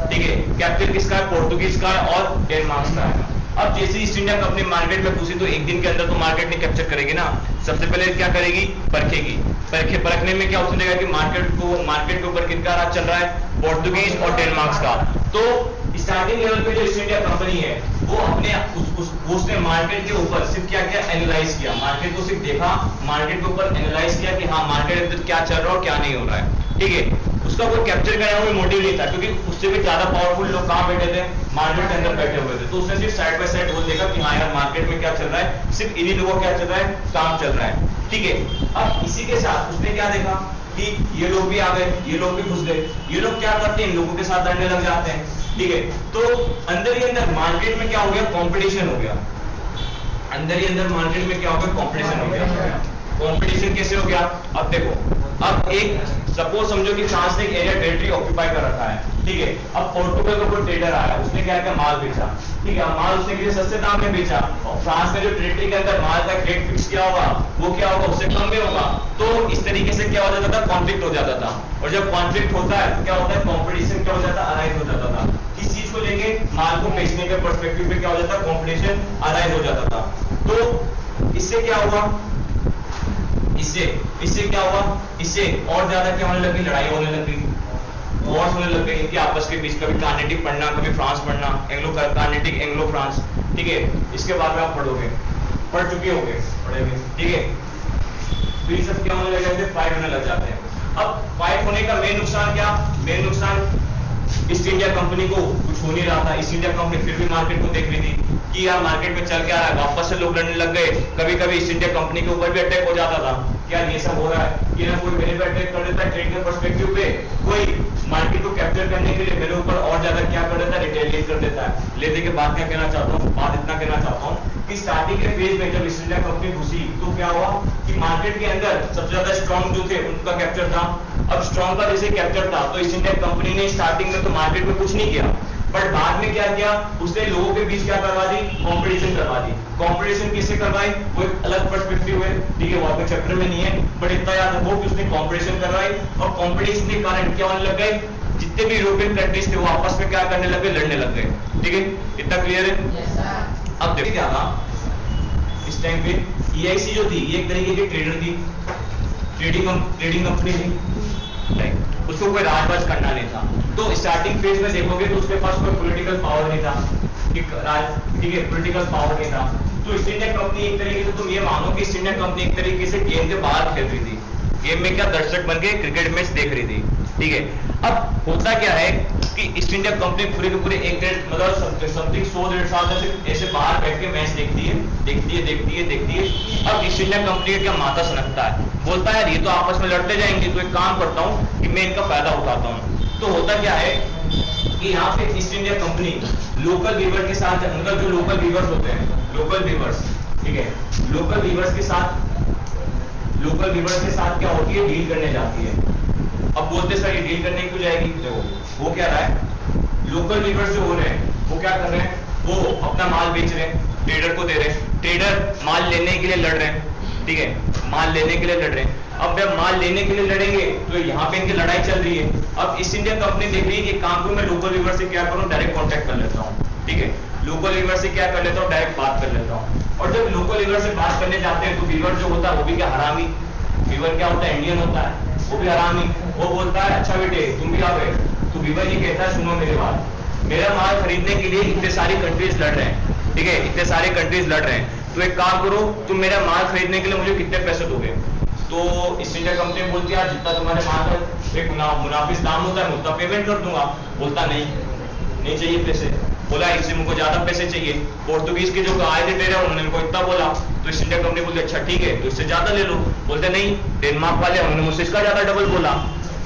ठीक है, कैप्चर किसका है, पोर्तुगीज का है और डेनमार्क का है। अब जैसे ईस्ट इंडिया कंपनी मार्केट में घुसी तो एक दिन के अंदर तो मार्केट ने कैप्चर करेगी ना। सबसे पहले क्या करेगी, परखेगी। परखने में क्या ऑप्शन देगा कि मार्केट के ऊपर किनका राज चल रहा है, पोर्टुगीज और डेनमार्क का। तो स्टार्टिंग लेवल पे जो ईस्ट इंडिया कंपनी है वो अपने उसने मार्केट के ऊपर सिर्फ क्या किया, एनालाइज किया, मार्केट को सिर्फ देखा, मार्केट के ऊपर एनालाइज किया कि हाँ मार्केट के अंदर क्या चल रहा है और क्या नहीं हो रहा है, ठीक है। उसका कोई कैप्चर करने का कोई मोटिव नहीं था, क्योंकि उससे भी ज्यादा पावरफुल लोग कहां बैठे थे, मार्केट के अंदर बैठे हुए थे। तो उसने सिर्फ साइड बाय साइड बोल देगा कि हाँ यार मार्केट में क्या चल रहा है, सिर्फ इन्हीं लोगों क्या चल रहा है, काम चल रहा है, ठीक है। अब इसी के साथ उसने क्या देखा कि ये लोग भी आ गए, ये लोग भी घुस गए, ये लोग क्या करते हैं, इन लोगों के साथ लड़ने लग जाते हैं, ठीक है। तो अंदर ही अंदर मार्केट में क्या हो गया, कंपटीशन हो गया। अंदर ही अंदर मार्केट में क्या हो गया, कंपटीशन हो गया। कंपटीशन कैसे हो गया, अब देखो, अब एक सपोज समझो कि फ्रांस ने एक एरिया टेरिटरी ऑक्यूपाई कर रखा है, ठीक है। अब पोर्टुगल का कोई ट्रेडर आया, उसने क्या किया, माल बेचा, ठीक है। माल उसने किसी सस्ते दाम में बेचा और फ्रांस ने जो टेरिटरी के अंदर माल का रेट फिक्स किया होगा वो क्या होगा, उससे कम में होगा। तो इस तरीके से क्या हो जाता था, कॉन्फ्लिक्ट हो जाता था। और जब कॉन्फ्लिक्ट होता है तो क्या होता है, कॉम्पिटिशन क्या हो जाता है, अराइज हो जाता था। किस चीज को लेके, माल को बेचने के पर्सपेक्टिव पे क्या हो जाता है, कॉम्पिटिशन अराइज हो जाता था। तो इससे क्या हुआ, इससे क्या हुआ, इससे और ज्यादा क्या होने लगी, लड़ाई होने लगी, वॉर्स होने लग गई इनके आपस के बीच। कभी कार्नेटिक पढ़ना, कभी फ्रांस पढ़ना, एंग्लो कार्नेटिक, एंग्लो फ्रांस, ठीक है। इसके बाद में आप पढ़ोगे, पढ़ चुके होंगे, पढ़ेंगे, ठीक है। तो ये सब क्या होने लग जाते हैं, फाइट होने लग जाते हैं। अब फाइट होने का मेन नुकसान क्या, मेन नुकसान ईस्ट इंडिया कंपनी को कुछ हो नहीं रहा था। ईस्ट इंडिया कंपनी फिर भी मार्केट को देख रही थी कि यार मार्केट में चल क्या रहा है, वापस से लोग लड़ने लग गए। कभी कभी ईस्ट इंडिया कंपनी के ऊपर भी अटैक हो जाता था, क्या ये सब हो रहा है कि ना कोई मेरे पे अटैक कर देता है ट्रेड के पर्सपेक्टिव पे, कोई मार्केट को कैप्चर करने के लिए मेरे ऊपर और ज्यादा क्या कर देता है, रिटेलिएट कर देता है। लेने के बाद क्या कहना चाहता हूँ, बात इतना कहना चाहता हूँ कि स्टार्टिंग के फेज में जब ईस्ट इंडिया कंपनी घुसी तो क्या हुआ कि मार्केट के अंदर सबसे ज्यादा स्ट्रॉन्ग जो थे उनका कैप्चर था। अब स्ट्रॉन्ग का जैसे कैप्चर था तो ईस्ट इंडिया कंपनी ने स्टार्टिंग में तो मार्केट में कुछ नहीं किया, बट बाद में क्या किया, उसने लोगों के बीच क्या करवा दी, कंपटीशन करवा दी। कंपटीशन किससे करवाई, वो एक अलग पर्सपेक्टिव है, ठीक है, वो आपके चैप्टर में नहीं है, बट इतना याद रखो कि उसने कंपटीशन करवाई और कंपटीशन के कारण क्या होने लग गए, जितने भी यूरोपियन कंट्रीज थे वो आपस में क्या करने लग गए, लड़ने लग गए, ठीक है। इतना क्लियर है? yes, अब देखिए क्या था इस टाइम पे, EIC जो थी ये एक तरीके की ट्रेडर थी, ट्रेडिंग कंपनी थी, उसको कोई राजवाज करना नहीं था। तो स्टार्टिंग फेज में देखोगे तो उसके पास कोई पॉलिटिकल पावर नहीं था, ठीक है, पॉलिटिकल पावर नहीं था। तो ईस्ट इंडिया कंपनी एक तरीके से, तुम ये मानो कि ईस्ट इंडिया कंपनी एक तरीके से गेम के बाहर खेल रही थी, गेम में क्या दर्शक बन के क्रिकेट मैच देख रही थी, ठीक है। अब होता क्या है कि ईस्ट इंडिया कंपनी पूरे के पूरे एक डेढ़ मतलब समथिंग 100-150 साल से ऐसे बाहर बैठ के मैच देखती है। अब ईस्ट इंडिया कंपनी का क्या माथा सनकता है, बोलता है यार ये तो आपस में लड़ते जाएंगे, तो एक काम करता हूँ कि मैं इनका फायदा उठाता हूँ। तो होता क्या है कि यहाँ पे East India Company local weaver के साथ, मतलब जो लोकल वीवर्स होते हैं, लोकल वीवर्स, ठीक है, लोकल वीवर्स के साथ क्या होती है, डील करने जाती है। अब बोलते सर ये डील करने क्यों जाएगी, देखो वो क्या रहा है, लोकल वीवर्स जो हो रहे हैं वो क्या कर रहे हैं, वो अपना माल बेच रहे हैं, ट्रेडर को दे रहे हैं, ट्रेडर माल लेने के लिए लड़ रहे हैं, ठीक है, माल लेने के लिए लड़ रहे हैं। अब जब माल लेने के लिए लड़ेंगे तो यहाँ पे इनकी लड़ाई चल रही है। अब ईस्ट इंडिया कंपनी देख रही है कि काम को मैं लोकल वीवर से क्या करूँ, डायरेक्ट कॉन्टेक्ट कर लेता हूँ, ठीक है, लोकल वीवर से क्या कर लेता हूँ, डायरेक्ट बात कर लेता हूँ। और जब लोकल वीवर से बात करने जाते हैं तो वीवर जो होता है वो भी क्या हरामी, वीवर क्या होता है, इंडियन होता है, वो भी हरामी। वो बोलता है अच्छा बेटे तुम भी आ गए, तो वीवर ये कहता है सुनो मेरी बात, मेरा माल खरीदने के लिए इतने सारी कंट्रीज लड़ रहे हैं, ठीक है, इतने सारे कंट्रीज लड़ रहे हैं, तो एक काम करो तुम मेरा माल खरीदने के लिए मुझे कितने पैसे दोगे। तो ईस्ट इंडिया कंपनी बोलती है जितना तुम्हारे माल का एक मुनाफिस दाम होता है मैं उतना पेमेंट कर दूंगा। बोलता नहीं चाहिए पैसे, बोला इससे मुझको ज्यादा पैसे चाहिए। पोर्तुगीज के जो आए थे ट्रेडर उन्होंने मुझको इतना बोला, तो ईस्ट इंडिया कंपनी बोलती अच्छा ठीक है तो इससे ज्यादा ले लो। बोलते नहीं डेनमार्क वाले उन्होंने मुझसे इसका ज्यादा डबल बोला।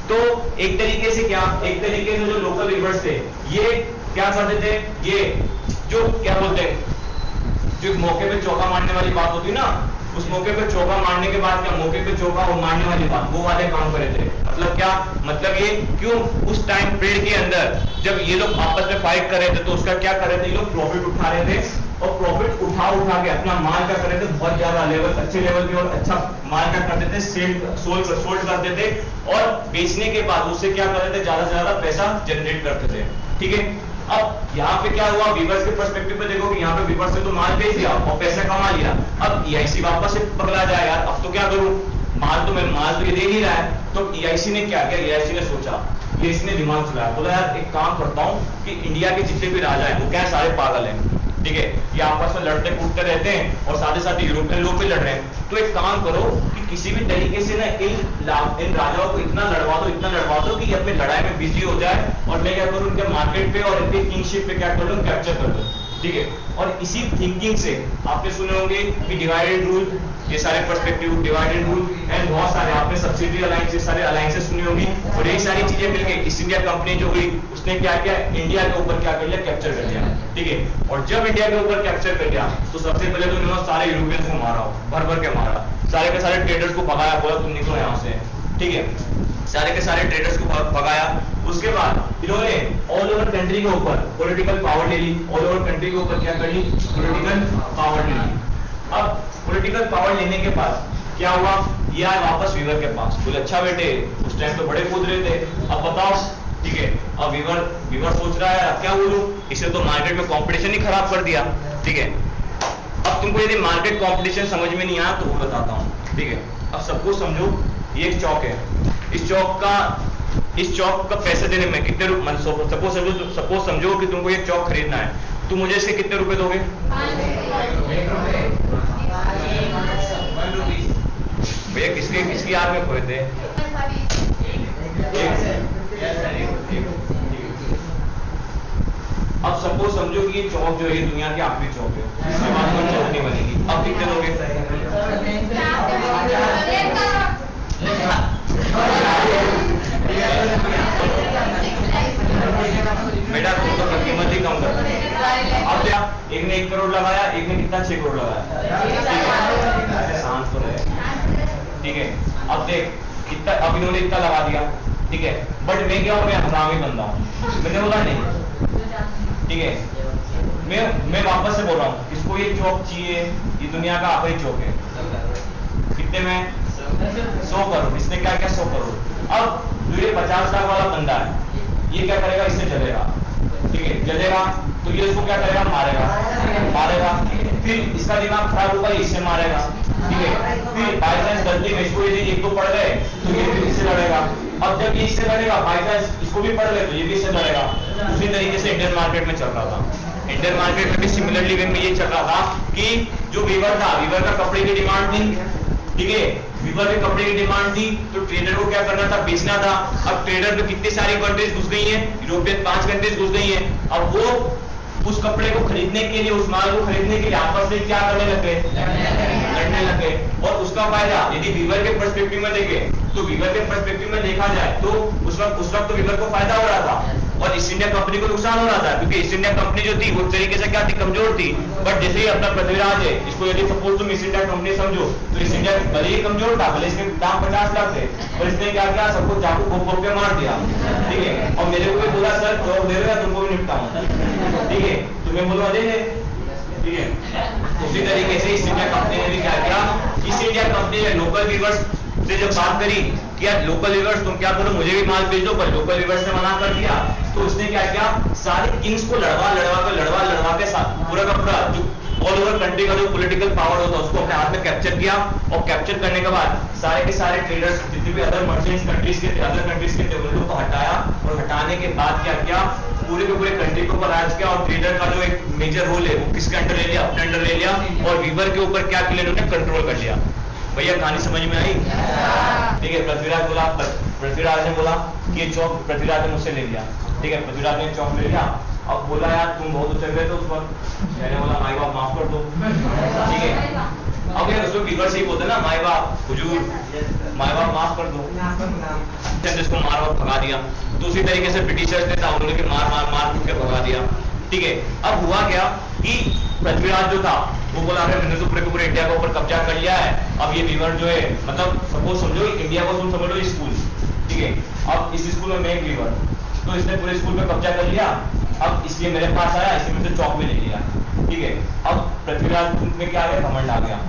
तो एक तरीके से क्या, एक तरीके से जो लोकल वीवर्स थे ये क्या करते थे, ये जो क्या बोलते हैं, जो मौके पे चौका मारने वाली बात होती ना, उस मौके पे चौका मारने के बाद क्या, मौके पे चौका और मारने वाली बात, वो वाले काम करे थे। मतलब क्या, मतलब ये क्यों उस टाइम पीरियड के अंदर जब ये लोग आपस में फाइट कर रहे थे तो उसका क्या कर रहे थे, ये लोग प्रॉफिट उठा रहे थे और प्रॉफिट उठा के अपना माल क्या कर रहे थे, बहुत ज्यादा लेवल, अच्छे लेवल पे और अच्छा माल क्या करते थे, सोल्ड करते थे और बेचने के बाद उससे क्या कर रहे थे, ज्यादा से ज्यादा पैसा जनरेट करते थे, ठीक है। अब यहाँ पे क्या हुआ, वीवर्स के पर्सपेक्टिव पे देखो कि यहाँ पे वीवर्स से तो माल बेच दिया और पैसा कमा लिया, अब ईआईसी वापस से पकड़ा जाए यार, अब तो क्या करूं, माल तो ये दे नहीं रहा है। तो ईआईसी ने क्या किया, ईआईसी ने सोचा, ये इसने दिमाग चलाया, बोला यार एक काम करता हूँ कि इंडिया के जितने भी राजा हैं वो क्या सारे पागल हैं, ठीक है, ये आपस में लड़ते कूदते रहते हैं और साथ ही साथ यूरोपियन लोग भी लड़ रहे हैं, तो एक काम करो कि किसी भी तरीके से ना इन राजाओं को इतना लड़वा दो कि ये अपने लड़ाई में बिजी हो जाए और मैं क्या करूं, इनके मार्केट पे और इनके किंगशिप पे क्या कर दूं, कैप्चर कर दूं, ठीक है। और इसी थिंकिंग से आपने सुने होंगे कि डिवाइडेड रूल, ये सारे पर्सपेक्टिव, डिवाइडेड रूल एंड बहुत सारे आपने सब्सिडी अलायंस, ये सारे अलायंसेस सुनी होंगी, और यही सारी चीजें मिलके ईस्ट इंडिया कंपनी जो हुई उसने क्या किया, इंडिया के ऊपर क्या कर लिया, कैप्चर कर लिया, ठीक है। और जब इंडिया के ऊपर कैप्चर कर लिया तो सबसे पहले तो इन्होंने सारे यूरोपियंस को मारा, भर के मारा, सारे के सारे ट्रेडर्स को भगाया, बोला तुम निकलो यहाँ से, ठीक है, सारे के सारे ट्रेडर्स को भगाया। उसके बाद इन्होंने ऑल ओवर कंट्री के ऊपर पॉलिटिकल पावर ले ली, ऑल ओवर कंट्री के ऊपर क्या कर ली, पॉलिटिकल पावर ले ली। अब पॉलिटिकल पावर लेने के बाद क्या हुआ, ये आए वापस वीवर के पास, बोले अच्छा बेटे उस टाइम तो बड़े कूद रहे थे, अब बताओ, ठीक है। अब वीवर सोच रहा है अब क्या बोलूं, इसे तो मार्केट में कंपटीशन ही खराब कर दिया, ठीक है। अब तुमको यदि मार्केट कंपटीशन समझ में नहीं आया तो वो बताता हूँ, ठीक है। अब सबको समझो, ये एक चौक है, इस चौक का पैसे देने में कितने रुपए, सपोज समझो कि तुमको ये चौक खरीदना है, तो मुझे इसके कितने रुपए दोगे, भैया किसकी याद में खोए थे, अब सपोज समझो कि ये चौक जो है दुनिया की आखिरी चौक है, इसके बाद कोई चौक नहीं बनेगी, अब कितने दोगे, बेटा तुम तो कीमत ही कम कर, अब क्या, एक ने 1 करोड़ लगाया, एक ने कितना 6 करोड़ लगाया, शांत तो रहे, ठीक है। अब देख कितना, अब इन्होंने इतना लगा दिया, ठीक है, बट मैं क्या हूं, मैं हरामी बंदा हूं, मैंने बोला नहीं, ठीक है, मैं वापस से बोल रहा हूँ, इसको ये चौक चाहिए, ये दुनिया का आखिरी चौक है, कितने में, 100 करोड़, इसने क्या किया 100 करोड़। अब जो ये 50 लाख वाला बंदा है, ये क्या करेगा, इससे जलेगा, ठीक है, जलेगा तो ये इसको क्या करेगा, मारेगा, फिर इसका दिमाग खराब होगा, इससे मारेगा, ठीक है, फिर बाई चांस गलती में इसको यदि एक दो पड़ गए तो ये भी इससे लड़ेगा, अब जब ये इससे लड़ेगा बाई चांस इसको भी पड़ गए तो ये भी इससे लड़ेगा। उसी तरीके से इंडियन मार्केट में चल रहा था, इंडियन मार्केट में भी सिमिलरली वे में ये चल रहा था कि जो वीवर था, वीवर का कपड़े की डिमांड थी, ठीक है, वीवर के कपड़े की डिमांड थी, तो ट्रेडर को क्या करना था, बेचना था। अब ट्रेडर में कितनी सारी कंट्रीज घुस गई हैं, यूरोपियन 5 कंट्रीज घुस गई हैं, अब वो उस कपड़े को खरीदने के लिए, उस माल को खरीदने के लिए आपस में क्या करने लगे, लड़ने लगे। और उसका फायदा यदि वीवर के पर्सपेक्टिव में देखें तो वीवर के पर्सपेक्टिव में देखा जाए तो उस वक्त तो वीवर को फायदा हो रहा था और ईस्ट इंडिया कंपनी को नुकसान हो रहा था, क्योंकि ईस्ट इंडिया कंपनी जो थी वो एक तरीके से क्या थी, कमजोर थी। बट जैसे ही अपना पृथ्वीराज है, इसको यदि सपोज तुम ईस्ट इंडिया कंपनी समझो, तो ईस्ट इंडिया भले ही कमजोर था, भले इसके दाम 50 लाख थे, पर इसने क्या किया, सबको चाकू घोप के मार दिया, ठीक है। और मेरे को भी बोला सर जॉब दे रहे हो, तुमको भी निपटाऊं, ठीक है, तुम्हें बोलो दे, ठीक है। उसी तरीके से ईस्ट इंडिया कंपनी ने भी क्या किया, ईस्ट इंडिया कंपनी ने लोकल वीवर्स से जब बात करी कि यार लोकल वीवर्स तुम क्या करो, मुझे भी माल भेज दो, पर लोकल वीवर्स ने मना कर दिया, तो उसने क्या किया, सारे किंग्स को लड़वा के साथ पूरा का पूरा जो ऑल ओवर कंट्री का जो पॉलिटिकल पावर होता है उसको अपने हाथ में कैप्चर किया। और कैप्चर करने के बाद सारे के सारे ट्रेडर्स जितने भी अदर मर्चेंट्स कंट्रीज के थे उनको हटाया, और हटाने के बाद क्या किया, पूरे के पूरे कंट्री के ऊपर राज किया। और ट्रेडर का जो एक मेजर रोल है वो किसके अंडर ले लिया, अपने अंडर ले लिया, और वीवर के ऊपर क्या किया, उन्होंने कंट्रोल कर लिया। भैया कहानी समझ में आई, ठीक है। पृथ्वीराज ने बोला कि ये चौक पृथ्वीराज ने मुझसे ले लिया, ठीक है, पृथ्वीराज ने चौक ले लिया। अब बोला यार तुम बहुत उछल गए थे उस वक्त, मैंने बोला माई बाप माफ कर दो, ठीक है। अब यार उसको वीवर से ही बोलते ना, माई बाप हुजूर, माई बाप माफ कर दो, जिसको मार और भगा दिया। तो उसी तरीके से ब्रिटिशर्स ने था, उन्होंने मार के भगा दिया, ठीक है। अब हुआ क्या कि पृथ्वीराज जो था वो बोला अरे मैंने तो पूरे इंडिया के ऊपर कब्जा कर लिया है, अब ये वीवर जो है, मतलब सपोज समझो इंडिया को तुम समझ लो स्कूल, ठीक है, अब इस स्कूल में मैं एक वीवर, तो इसने पूरे स्कूल में कब्जा कर लिया, अब इसलिए मेरे पास आया, इसलिए मुझे चौक में ले लिया, ठीक है। अब पृथ्वीराज में क्या आ गया, घमंड आ गया।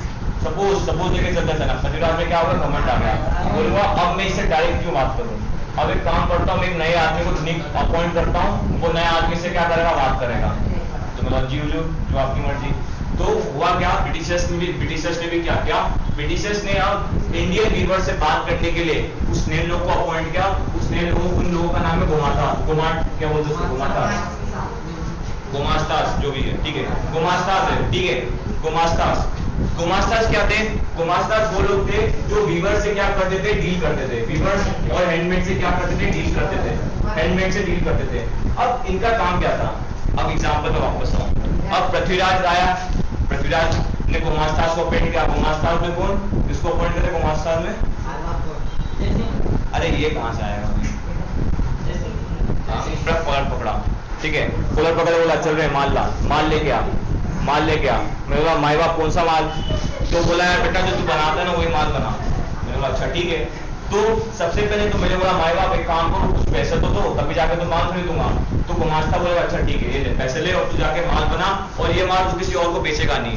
सपोज लेके चलते थे ना, पृथ्वीराज में क्या होगा, घमंड आ गया, बोलूंगा अब मैं इससे डायरेक्ट क्यों बात करूं, अब एक काम करता हूँ, मैं एक नए आदमी को अपॉइंट करता हूँ, वो नए आदमी से क्या करेगा, बात करेगा। तो मतलब जी जो आपकी मर्जी। तो हुआ क्या, ब्रिटिशर्स ने भी क्या किया, ब्रिटिशर्स ने अब इंडियन वीवर से बात करने के लिए उस नेल लोग को अपॉइंट किया। उस नेल लोगों, उन लोगों का नाम है क्या बोलते हैं, गुमास्तास, जो भी है, ठीक है, गुमास्तास है, ठीक है, गुमास्तास क्या थे, गुमास्तास वो लोग थे जो वीवर से क्या करते थे, डील करते थे, वीवर्स और हैंडमेड से क्या करते थे, डील करते थे, हैंडमेड से डील करते थे। अब इनका काम क्या था, अब एग्जाम्पल में वापस आऊं। अब पृथ्वीराज आया, पृथ्वीराज ने गुमास्तास को अपॉइंट किया। गुमास्तास में कौन, किसको अपॉइंट करे गुमास्तास में, अरे ये कहां से आएगा, पकड़ा, ठीक है, कूलर पकड़े, बोला चल रहे माल ला, माल लेके आ, माल लेके आ। मैं बोला माई बाप कौन सा माल, तो बोला यार बेटा जो तू बनाता है ना वही माल बना। मैंने बोला अच्छा ठीक है। तो सबसे पहले तो मैंने बोला माई बाप एक काम करो, कुछ पैसे तो दो, तभी जाके तो माल खरीदूंगा। तो गुमास्ता बोला अच्छा ठीक है, ये ले पैसे ले और तू जाके माल बना, और ये माल तू किसी और को बेचेगा नहीं,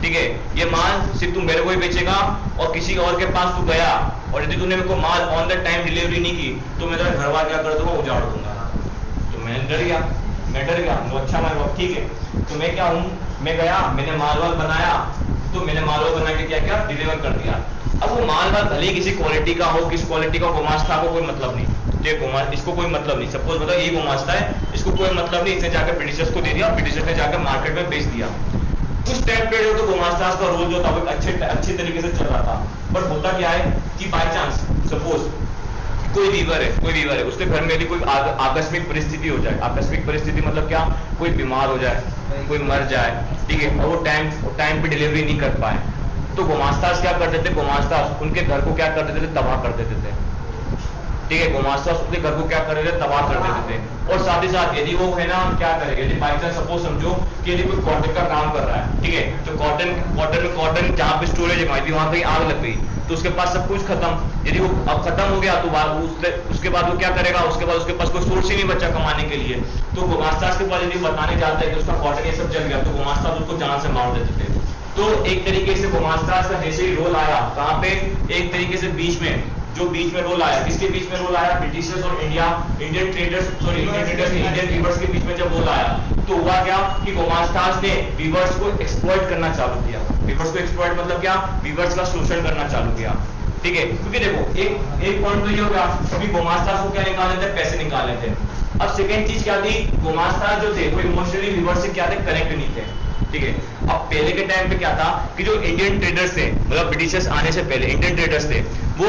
ठीक है, ये माल सिर्फ तू मेरे को ही बेचेगा, और किसी और के पास तू गया और यदि तूने मेरे को माल ऑन द टाइम डिलीवरी नहीं की तो मैं तेरा घर बार क्या कर दूंगा, उजाड़ दूंगा। तो मैं डर गया, तो अच्छा माल बाप ठीक है। तो मैं क्या हूँ, मैं गया, मैंने माल वाल बनाया, तो मैंने माल वाल बना के क्या किया, डिलीवर कर दिया। अब वो माल वाल भले किसी क्वालिटी का हो, किस क्वालिटी का, गुमास्ता को कोई मतलब नहीं, इसको कोई मतलब नहीं, सपोज मतलब ये गुमास्ता है, इसको कोई मतलब नहीं, इसने जाकर ब्रिटिशर्स को दे दिया, ब्रिटिशर्स ने जाकर मार्केट में बेच दिया। उस टाइम पे जो तो गुमास्तास का रोल जो था वो अच्छे तरीके से चल रहा था। बट होता क्या है कि बाय चांस सपोज कोई वीवर है, उसके घर में यदि कोई आकस्मिक परिस्थिति हो जाए, आकस्मिक परिस्थिति मतलब क्या, कोई बीमार हो जाए, कोई मर जाए, ठीक है, और वो टाइम पे डिलीवरी नहीं कर पाए, तो गुमास्तास क्या कर देते, गुमास्तास उनके घर को क्या कर देते थे, तबाह कर देते थे, ठीक है, गुमास्तास उसके घर को क्या कर देते थे, तबाह कर देते थे। और साथ ही साथ यदि वो है ना क्या करेगा, यदि बाई चांस सपोज समझो कि यदि कोई कॉटन का काम कर रहा है, ठीक है, तो कॉटन जहाँ पे स्टोरेज है वहां पे आग लग गई, तो उसके पास सब कुछ खत्म। यदि वो अब खत्म हो गया तो उसके बाद वो क्या करेगा, उसके बाद उसके पास कोई सोर्स ही नहीं बचा कमाने के लिए। तो गुमास्तास के पास यदि बताने जाता है कि उसका कॉटन ये सब जल गया, तो गुमास्तास उसको जान से मार देते थे। तो एक तरीके से गुमास्तास का जैसे ही रोल आया, कहाँ पे, एक तरीके से बीच में रोल आया, किसके बीच में रोल आया, ब्रिटिशर्स और इंडियन वीवर्स के बीच में जब रोल आया, तो हुआ क्या कि गुमास्तास ने वीवर्स को एक्सप्लॉइट करना चालू किया। वीवर्स को एक्सप्लॉइट मतलब क्या, वीवर्स का शोषण करना चालू किया, ठीक है, क्योंकि देखो एक पॉइंट तो ये हो गया कि गुमास्तास को क्या निकालने थे, पैसे निकालने थे। अब सेकेंड चीज क्या थी, गुमास्तास जो थे वो इमोशनली वीवर्स से क्या थे, कनेक्ट नहीं थे, ठीक है। अब पहले के टाइम पे क्या था कि जो इंडियन ट्रेडर्स थे, मतलब ब्रिटिशर्स आने से पहले इंडियन ट्रेडर्स थे, वो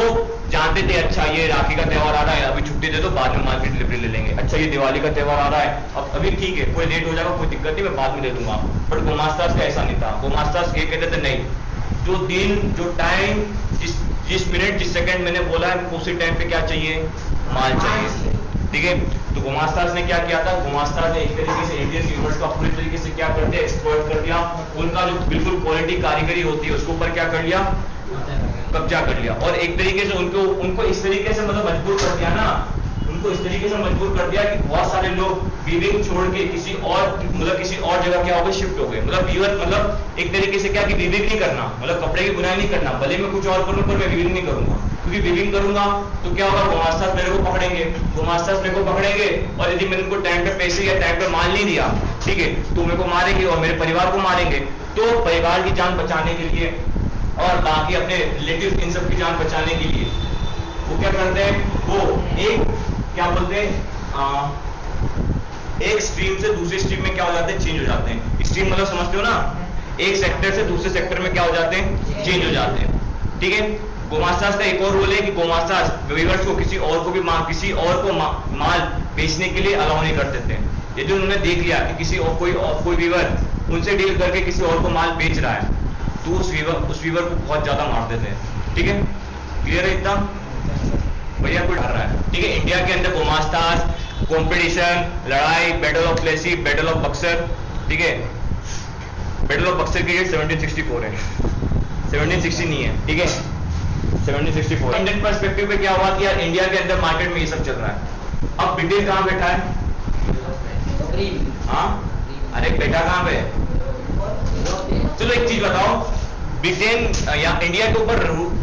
जानते थे अच्छा ये राखी का त्योहार आ रहा है, अभी छुट्टी दे दो, बाद में मार्केट डिलीवरी ले लेंगे, अच्छा ये दिवाली का त्योहार आ रहा है, अब अभी ठीक है कोई लेट हो जाएगा कोई दिक्कत नहीं, मैं बाद में दे दूंगा। बट गुमास्तास का ऐसा नहीं था। गुमास्तास ये कहते थे नहीं, जो दिन जो टाइम जिस मिनट जिस सेकंड मैंने बोला है उसी टाइम पे क्या चाहिए, माल चाहिए, ठीक है। तो गुमास्तास ने क्या किया था, गुमास्तास ने एक तरीके से इंडियन वीवर्स का पूरी तरीके से क्या कर दिया, एक्सप्लॉइट कर दिया, उनका जो बिल्कुल क्वालिटी कारीगरी होती है उसके ऊपर क्या कर लिया, कब्जा कर लिया, और एक तरीके से उनको इस तरीके से मतलब मजबूर कर दिया ना, उनको इस तरीके से मजबूर कर दिया कि बहुत सारे लोग वीविंग छोड़ के किसी और जगह क्या हो गए, शिफ्ट हो गए। मतलब वीवर मतलब एक तरीके से क्या कि वीविंग नहीं करना, मतलब कपड़े की बुनाई नहीं करना, भले मैं कुछ और करूं पर मैं वीविंग नहीं करूंगा, क्योंकि वीविंग करूंगा तो क्या होगा, गुमास्तास मेरे को पकड़ेंगे, और यदि मैंने उनको टाइम पे पैसे या टाइम पे माल नहीं दिया, ठीक है, तो मेरे को मारेंगे और मेरे परिवार को मारेंगे। तो परिवार की जान बचाने के लिए और बाकी अपने रिलेटिव इन सब की जान बचाने के लिए वो क्या करते हैं, वो एक क्या बोलते हैं, एक स्ट्रीम से दूसरी स्ट्रीम में क्या हो जाते हैं, चेंज हो जाते हैं। स्ट्रीम मतलब समझते हो ना, एक सेक्टर से दूसरे सेक्टर में क्या हो जाते हैं, चेंज हो जाते हैं, ठीक है। गुमास्तास का एक और रोल है कि गुमास्तास वीवर्स को किसी और को माल बेचने के लिए अलाउ नहीं करते थे। यदि उन्होंने देख लिया कि किसी और कोई वीवर उनसे डील करके किसी और को माल बेच रहा है, तो उस वीवर को बहुत ज्यादा मारते थे, ठीक है। क्लियर है इतना, भैया कोई डर रहा है, ठीक है। इंडिया के अंदर गुमास्तास, कंपटीशन, लड़ाई, battle of Plassey, battle of Buxar, ठीक है, बैटल ऑफ बक्सर की डेट 1764 है, 1760 नहीं है, ठीक है, 1764। इंडियन पर्सपेक्टिव पे क्या हुआ कि यार इंडिया के अंदर मार्केट में ये सब चल रहा है। अब ब्रिटेन कहाँ बैठा है, हाँ, अरे बेटा कहाँ पे, चलो एक चीज बताओ, ब्रिटेन या इंडिया के ऊपर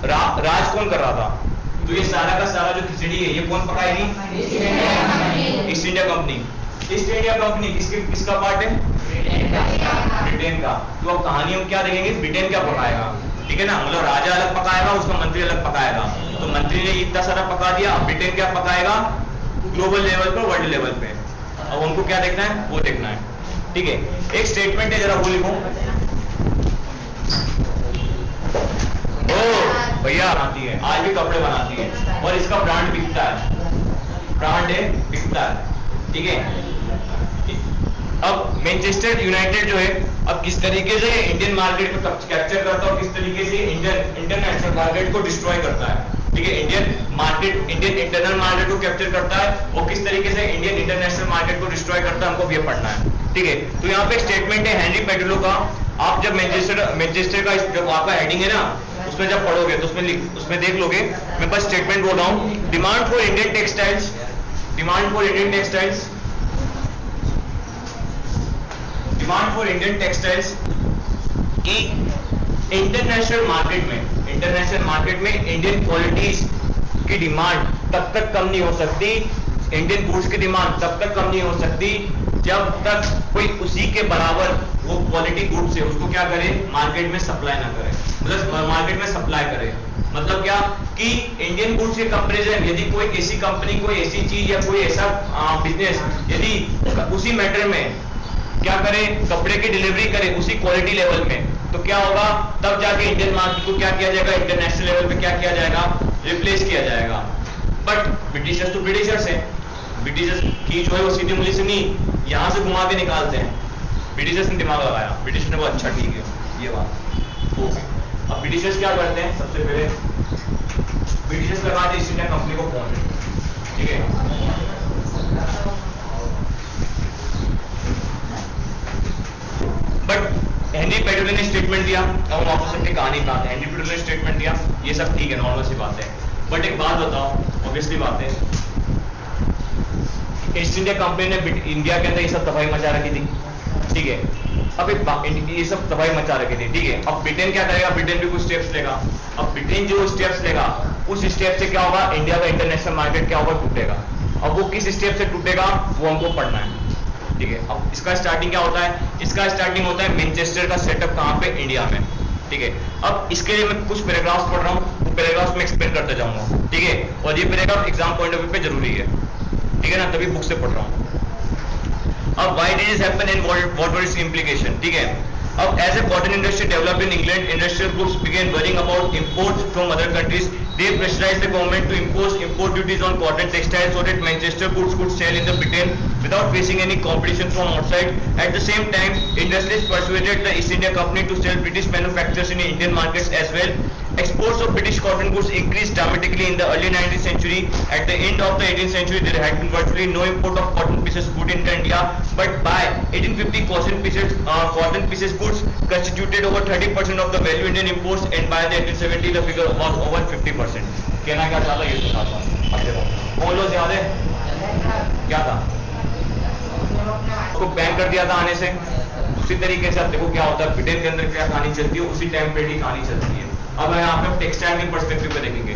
राज कौन कर रहा था, तो ये सारा का सारा जो खिचड़ी है ये कौन पकाएगी? East India Company. East India Company किसका पार्ट है? ब्रिटेन का। तो अब कहानी हम क्या देखेंगे, ब्रिटेन क्या पकाएगा, ठीक है ना, मतलब राजा अलग पकाएगा, उसका मंत्री अलग पकाएगा। तो मंत्री ने इतना सारा पका दिया, अब ब्रिटेन क्या पकाएगा ग्लोबल लेवल पर, वर्ल्ड लेवल पे। अब उनको क्या देखना है, वो देखना है, ठीक है। एक स्टेटमेंट है, जरा वो लिखो। ओ भैया बनाती है, आज भी कपड़े बनाती है और इसका ब्रांड बिकता है, ब्रांड है बिकता है, ठीक है। अब मैनचेस्टर यूनाइटेड जो है, अब किस तरीके से इंडियन मार्केट को कैप्चर करता है और किस तरीके से इंटरनेशनल मार्केट को डिस्ट्रॉय करता है, ठीक है। Indian market, Indian internal market को कैप्चर करता है और किस तरीके से इंडियन इंटरनेशनल मार्केट को डिस्ट्रॉय करता है, हमको ये पढ़ना है, ठीक है। तो यहाँ पे एक स्टेटमेंट है हेनरी पेडुलो का। आप जब मैनचेस्टर का जब आपका हेडिंग है ना, उसमें जब पढ़ोगे तो उसमें देख लोगे, मैं बस स्टेटमेंट बोल रहा हूँ। Demand for Indian textiles, demand for Indian textiles, demand for Indian textiles की इंटरनेशनल मार्केट में इंडियन क्वालिटीज की डिमांड तब तक कम नहीं हो सकती, इंडियन गुड्स की डिमांड तब तक कम नहीं हो सकती जब तक कोई उसी के बराबर वो क्वालिटी गुड्स है उसको क्या करे, मार्केट में सप्लाई ना करे, मतलब मार्केट में सप्लाई करे। मतलब क्या कि इंडियन गुड्स के कंपैरिजन यदि कोई ऐसी कंपनी, कोई ऐसी चीज या कोई ऐसा बिजनेस यदि उसी मैटर में क्या करे, कपड़े की डिलीवरी करे उसी क्वालिटी लेवल में, तो क्या होगा, तब जाके इंडियन मार्केट को क्या किया जाएगा, इंटरनेशनल लेवल पे क्या किया जाएगा, रिप्लेस किया जाएगा। बट ब्रिटिशर्स तो ब्रिटिशर्स हैं, ब्रिटिशर्स की जो है वो सीधी उंगली से नहीं, यहां से घुमा के निकालते हैं। ब्रिटिशर्स ने दिमाग लगाया, ब्रिटिश ने वो अच्छा ठीक है ये बात ओके। अब ब्रिटिशर्स क्या करते हैं, सबसे पहले ब्रिटिशर्स लगाते ईस्ट इंडिया कंपनी को फोन, ठीक है। बट हेनरी पेडुलो ने स्टेटमेंट दिया, और वापस अपनी कहानी पे आते हैं। हेनरी पेडुलो ने स्टेटमेंट दिया, ये सब ठीक है, नॉर्मल सी बात है। बट एक बात बताओ, ऑब्वियसली बात है, ईस्ट इंडिया कंपनी ने इंडिया के अंदर ये सब तबाही मचा रखी थी, ठीक है। अब ये सब तबाही मचा रखी थी, ठीक है। अब ब्रिटेन क्या करेगा, ब्रिटेन भी कुछ स्टेप्स लेगा। अब ब्रिटेन जो स्टेप्स लेगा उस स्टेप से क्या होगा, इंडिया का इंटरनेशनल मार्केट क्या होगा, टूटेगा। अब वो किस स्टेप से टूटेगा वो हमको पढ़ना है, ठीक है। अब इसका स्टार्टिंग क्या होता है, इसका स्टार्टिंग होता है मैनचेस्टर का सेटअप कहां पे, इंडिया में, ठीक है। अब इसके लिए मैं कुछ पैराग्राफ्स पढ़ रहा हूँ, वो पैराग्राफ्स में एक्सप्लेन करते जाऊंगा, ठीक है। और ये paragraph exam point of view पे जरूरी है, ठीक है ना, तभी बुक से पढ़ रहा हूँ। अब why did this happen and what were its implication, ठीक है। अब as a cotton industry developed in England, industrial groups began worrying about imports from other countries. They pressurized the government to impose import duties on cotton textiles so that Manchester goods could sell in the Britain without facing any competition from outside. At the same time, industrialists persuaded the East India Company to sell British manufacturers in Indian markets as well. Exports of British cotton goods increased dramatically in the early 19th century. At the end of the 18th century, there had been virtually no import of cotton pieces goods into India. But by 1850, cotton pieces goods constituted over 30% of the value Indian imports, and by the 1870, the figure was over 50%. कहना क्या चाहता है ये सुनाता हूँ। अब देखो, कौन लोग याद है क्या था, उसको बैन कर दिया था आने से। उसी तरीके से अब देखो क्या होता है, ब्रिटेन के अंदर क्या कहानी चलती है, उसी टाइम पे ही कहानी चलती है। अब यहाँ पे टेक्सटाइल के पर्सपेक्टिव पे देखेंगे,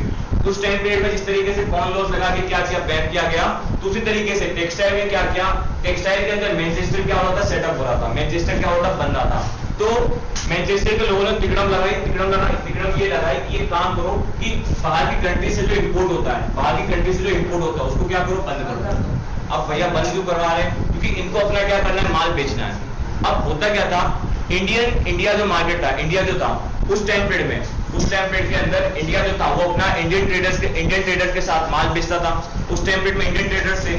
उस टाइम पीरियड में जिस तरीके से कॉर्न लॉस लगा के क्या किया, बैन किया गया, तो उसी तरीके से टेक्सटाइल में क्या किया, टेक्सटाइल के अंदर मैनचेस्टर क्या होता था, सेटअप हो रहा था, मैनचेस्टर क्या होता बन रहा था। तो मैनचेस्टर के लोगों ने तिकड़म ये लगाई कि ये काम करो कि बाहर की कंट्री से जो इंपोर्ट होता है, बाहर की कंट्री से जो इंपोर्ट होता है उसको क्या करो, बंद करो। अब भैया बंद क्यों करवा रहे हैं, क्योंकि इनको अपना क्या करना है, माल बेचना है। अब होता क्या था, इंडिया जो मार्केट था, इंडिया जो था उस टाइम पीरियड में, उस टाइम पीरियड के अंदर इंडिया जो था वो अपना इंडियन ट्रेडर्स के साथ माल बेचता था। उस टाइम पीरियड में इंडियन ट्रेडर्स थे,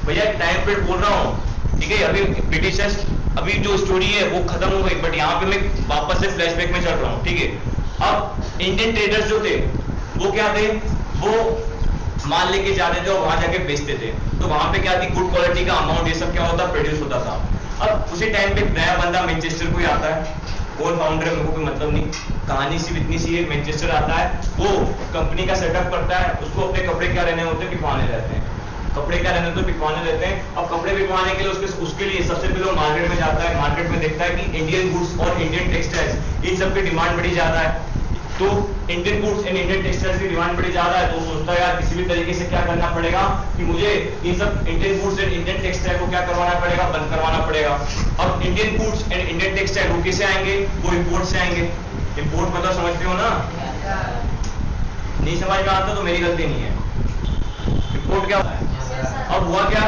भैया टाइम पीरियड बोल रहा हूँ, ठीक है। अभी ब्रिटिशर्स, अभी जो स्टोरी है वो खत्म हो गई, बट यहाँ पे मैं वापस से फ्लैशबैक में चल रहा हूँ, ठीक है। अब इंडियन ट्रेडर्स जो थे वो क्या थे, वो माल लेके जाते थे और वहां जाके बेचते थे। तो वहां पे क्या थी, गुड क्वालिटी का अमाउंट ये सब क्या होता, प्रोड्यूस होता था। अब उसी टाइम पे नया बंदा मैनचेस्टर को ही आता है, कौन फाउंडर है मेरे को कोई मतलब नहीं, कहानी सिर्फ इतनी सी है, मैनचेस्टर आता है, वो कंपनी का सेटअप करता है, उसको अपने कपड़े क्या रहने होते हैं, बिकवाने रहते हैं, कपड़े क्या रहने होते हैं, बिकवाने रहते हैं। अब कपड़े बिकवाने के लिए उसके लिए सबसे पहले मार्केट में जाता है, मार्केट में देखता है कि इंडियन गुड्स और इंडियन टेक्सटाइल्स इन सब की डिमांड बड़ी ज्यादा है। तो Indian goods and Indian textiles की डिमांड बड़ी ज्यादा है, तो सोचता है यार किसी भी तरीके से क्या करना पड़ेगा कि मुझे इन सब Indian goods and Indian textile को क्या करवाना पड़ेगा, बंद करवाना पड़ेगा। अब Indian goods and Indian textile वो किसे आएंगे, वो इंपोर्ट से आएंगे। इंपोर्ट मतलब समझते हो ना, नहीं समझ में आता तो मेरी गलती नहीं है। इंपोर्ट क्या होता है? अब हुआ क्या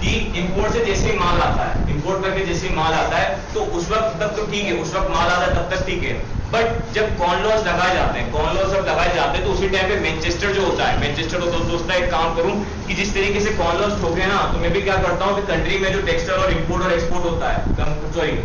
कि इंपोर्ट से जैसे ही माल आता है, इंपोर्ट करके जैसे ही माल आता है तो उस वक्त तक तो ठीक है, उस वक्त माल आता है तब तक ठीक है, बट जब कॉर्न लॉस लगाए जाते हैं, कॉर्न लॉस जब लगाए जाते हैं तो उसी टाइम पे मैनचेस्टर जो होता है, मैनचेस्टर तो सोचता है एक काम करूं कि जिस तरीके से कॉर्न लॉस ठोके ना, तो मैं भी क्या करता हूं कि कंट्री में जो टेक्सटाइल और इंपोर्ट और एक्सपोर्ट होता है, सॉरी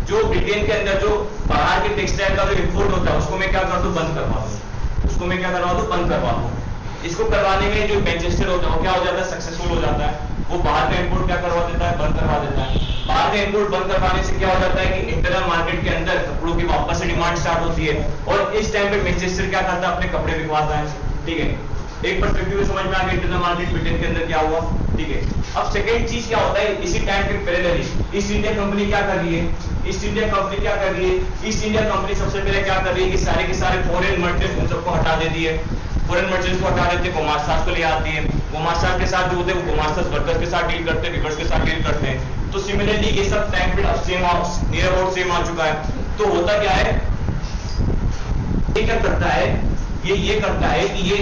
जो ब्रिटेन के अंदर जो बाहर के टेक्सटाइल का जो इंपोर्ट होता है उसको मैं क्या कर दूं, बंद करवा दूं, उसको मैं क्या करवा दूं, बंद करवा दूं। इसको करवाने में जो मैनचेस्टर होता है वो क्या हो जाता है, सक्सेसफुल हो जाता है, वो बाहर का इंपोर्ट क्या करवा देता है, बंद करवा देता है। बाहर का इंपोर्ट बंद करवाने से क्या हो जाता है कि इंटरनल मार्केट के अंदर कपड़ों की वापस से डिमांड स्टार्ट होती है, और इस टाइम पे मैनचेस्टर क्या करता है, अपने कपड़े बिकवाता है। ठीक है, एक पर्सपेक्टिव में समझ में आ गया इंटरनल मार्केट ब्रिटेन के अंदर क्या हुआ। ठीक है, अब सेकेंड चीज क्या होता है, इसी टाइम पे पैरेलली ईस्ट इंडिया कंपनी क्या कर रही है, ईस्ट इंडिया कंपनी क्या कर रही है, ईस्ट इंडिया कंपनी सबसे पहले क्या कर रही है कि सारे के सारे फॉरेन मर्चेंट्स उन सबको हटा देती है, फॉरेन मर्चेंट्स को हटा देते हैं, गुमास्तास को ले आती है, गुमास्तास के साथ जो होते हैं वो गुमास्तास वर्कर्स के साथ डील करते हैं, वीवर्स के साथ डील करते हैं। तो सिमिलरली ये सब टाइम पे सेम नियर अबाउट सेम आ चुका है। तो होता क्या है, ये क्या करता है, ये करता है कि ये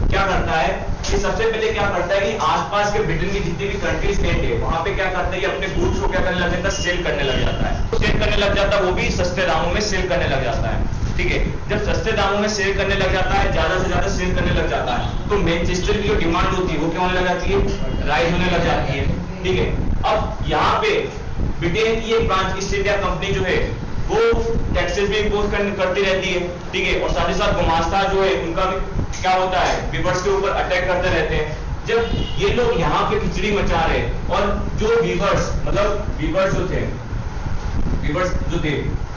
क्या करता है, ये सबसे पहले क्या करता है कि आसपास के ब्रिटेन की जितनी भी कंट्रीज स्टेट है वहां पे क्या करता है कि अपने गुड्स को क्या करने लग जाता है, सेल करने लग जाता है। सेल करने लग जाता है, वो भी सस्ते दामों में सेल करने लग जाता है। ठीक है, जब सस्ते दामों में सेल करने लग जाता है, ज्यादा से ज्यादा सेल करने लग जाता है, तो मैनचेस्टर की जो डिमांड होती है वो क्या होने लग जाती है, राइज होने लग जाती है। ठीक है, अब यहाँ पे ब्रिटेन की एक ब्रांच ईस्ट इंडिया कंपनी जो है वो टैक्सेस भी इम्पोज करती रहती है। ठीक है, और साथ ही साथ गुमास्ता जो है उनका भी क्या होता है, वीवर्स के ऊपर अटैक करते रहते हैं। जब ये लोग यहाँ पे खिचड़ी मचा रहे और जो वीवर्स मतलब वीवर्स जो थे, वीवर्स जो थे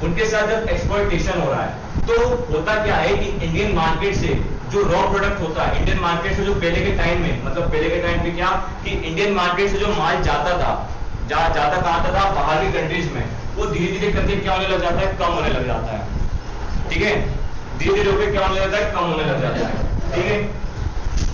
उनके साथ जब एक्सप्लॉयटेशन हो रहा है, तो होता क्या है कि इंडियन मार्केट से जो रॉ प्रोडक्ट होता है, इंडियन मार्केट से जो पहले के टाइम में मतलब पहले के टाइम पे क्या कि इंडियन मार्केट से जो माल जाता था, जाता कहां था, बाहर की कंट्रीज में, वो धीरे धीरे करके क्या होने लग जाता है, कम होने लग जाता है। ठीक है, धीरे धीरे होकर क्या होने लगता है, कम होने लग जाता है। ठीक है,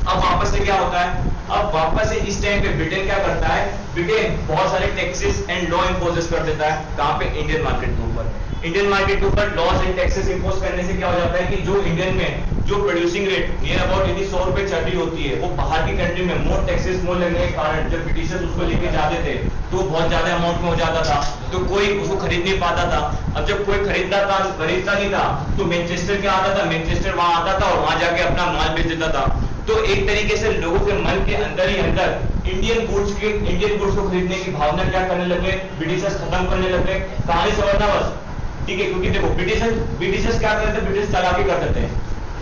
अब वापस से क्या होता है, अब वापस से इस टाइम पे ब्रिटेन क्या करता है, ब्रिटेन बहुत सारे टैक्सेस एंड लॉ इंपोज कर देता है, कहां पे, इंडियन मार्केट के ऊपर। इंडियन मार्केट के ऊपर लॉस एंड टैक्सेस इंपोज करने से क्या हो जाता है कि जो इंडियन में जो प्रोड्यूसिंग रेट नियर अबाउट यदि 100 रुपए चल रही होती है, वो बाहर की कंट्री में मोर टैक्सेस मोर लगने के कारण जब ब्रिटिशर्स उसको लेके जाते थे तो बहुत ज्यादा अमाउंट में हो जाता था, तो कोई उसको खरीद नहीं पाता था। अब जब कोई खरीदता नहीं था तो मैनचेस्टर क्या आता था, मैनचेस्टर वहां आता था और वहां जाके अपना माल बेच देता था। तो एक तरीके से लोगों के मन के अंदर ही अंदर इंडियन गुड्स को खरीदने की भावना क्या करने लगे, ब्रिटिशर्स खत्म करने लगे। कहानी समझना बस। ठीक है, क्योंकि देखो ब्रिटिशर्स क्या करते थे, ब्रिटिश चालाकी करते थे।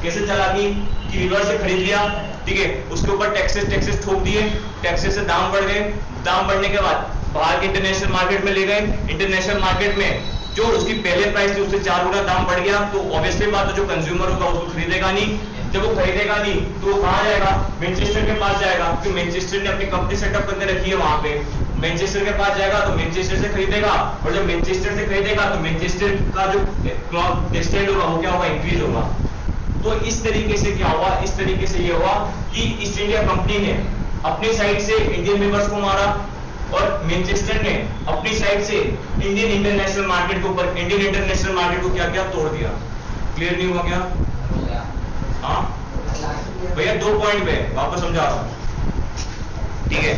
कैसे चालाकी कि वीवर से खरीद लिया, ठीक है, उसके ऊपर टैक्सेस ठोक दिए, टैक्सेस से दाम बढ़ गए, दाम बढ़ने के बाद बाहर के इंटरनेशनल मार्केट में ले गए, इंटरनेशनल मार्केट में जो उसकी पहले प्राइस थी उससे 4 गुना दाम बढ़ गया, तो ऑब्वियसली बात है जो कंज्यूमर होगा उसको खरीदेगा नहीं। जब वो खरीदेगा नहीं तो वो कहां जाएगा, मैनचेस्टर के पास जाएगा, क्योंकि मैनचेस्टर ने अपनी कंपनी सेटअप करके रखी है वहां पे। मैनचेस्टर के पास जाएगा तो मैनचेस्टर से खरीदेगा, और जब मैनचेस्टर से खरीदेगा तो मैनचेस्टर का जो टेक्सटाइल होगा वो क्या होगा, इंक्रीज होगा। तो इस तरीके से क्या हुआ, इस तरीके से ये हुआ कि ईस्ट इंडिया कंपनी ने अपनी साइड से इंडियन वीवर्स को मारा और मैनचेस्टर ने अपनी साइड से इंडियन इंटरनेशनल मार्केट के ऊपर इंडियन इंटरनेशनल मार्केट को क्या क्या तोड़ दिया। क्लियर नहीं हुआ क्या? हाँ भैया 2 पॉइंट पे वापस समझा रहा हूं। ठीक है,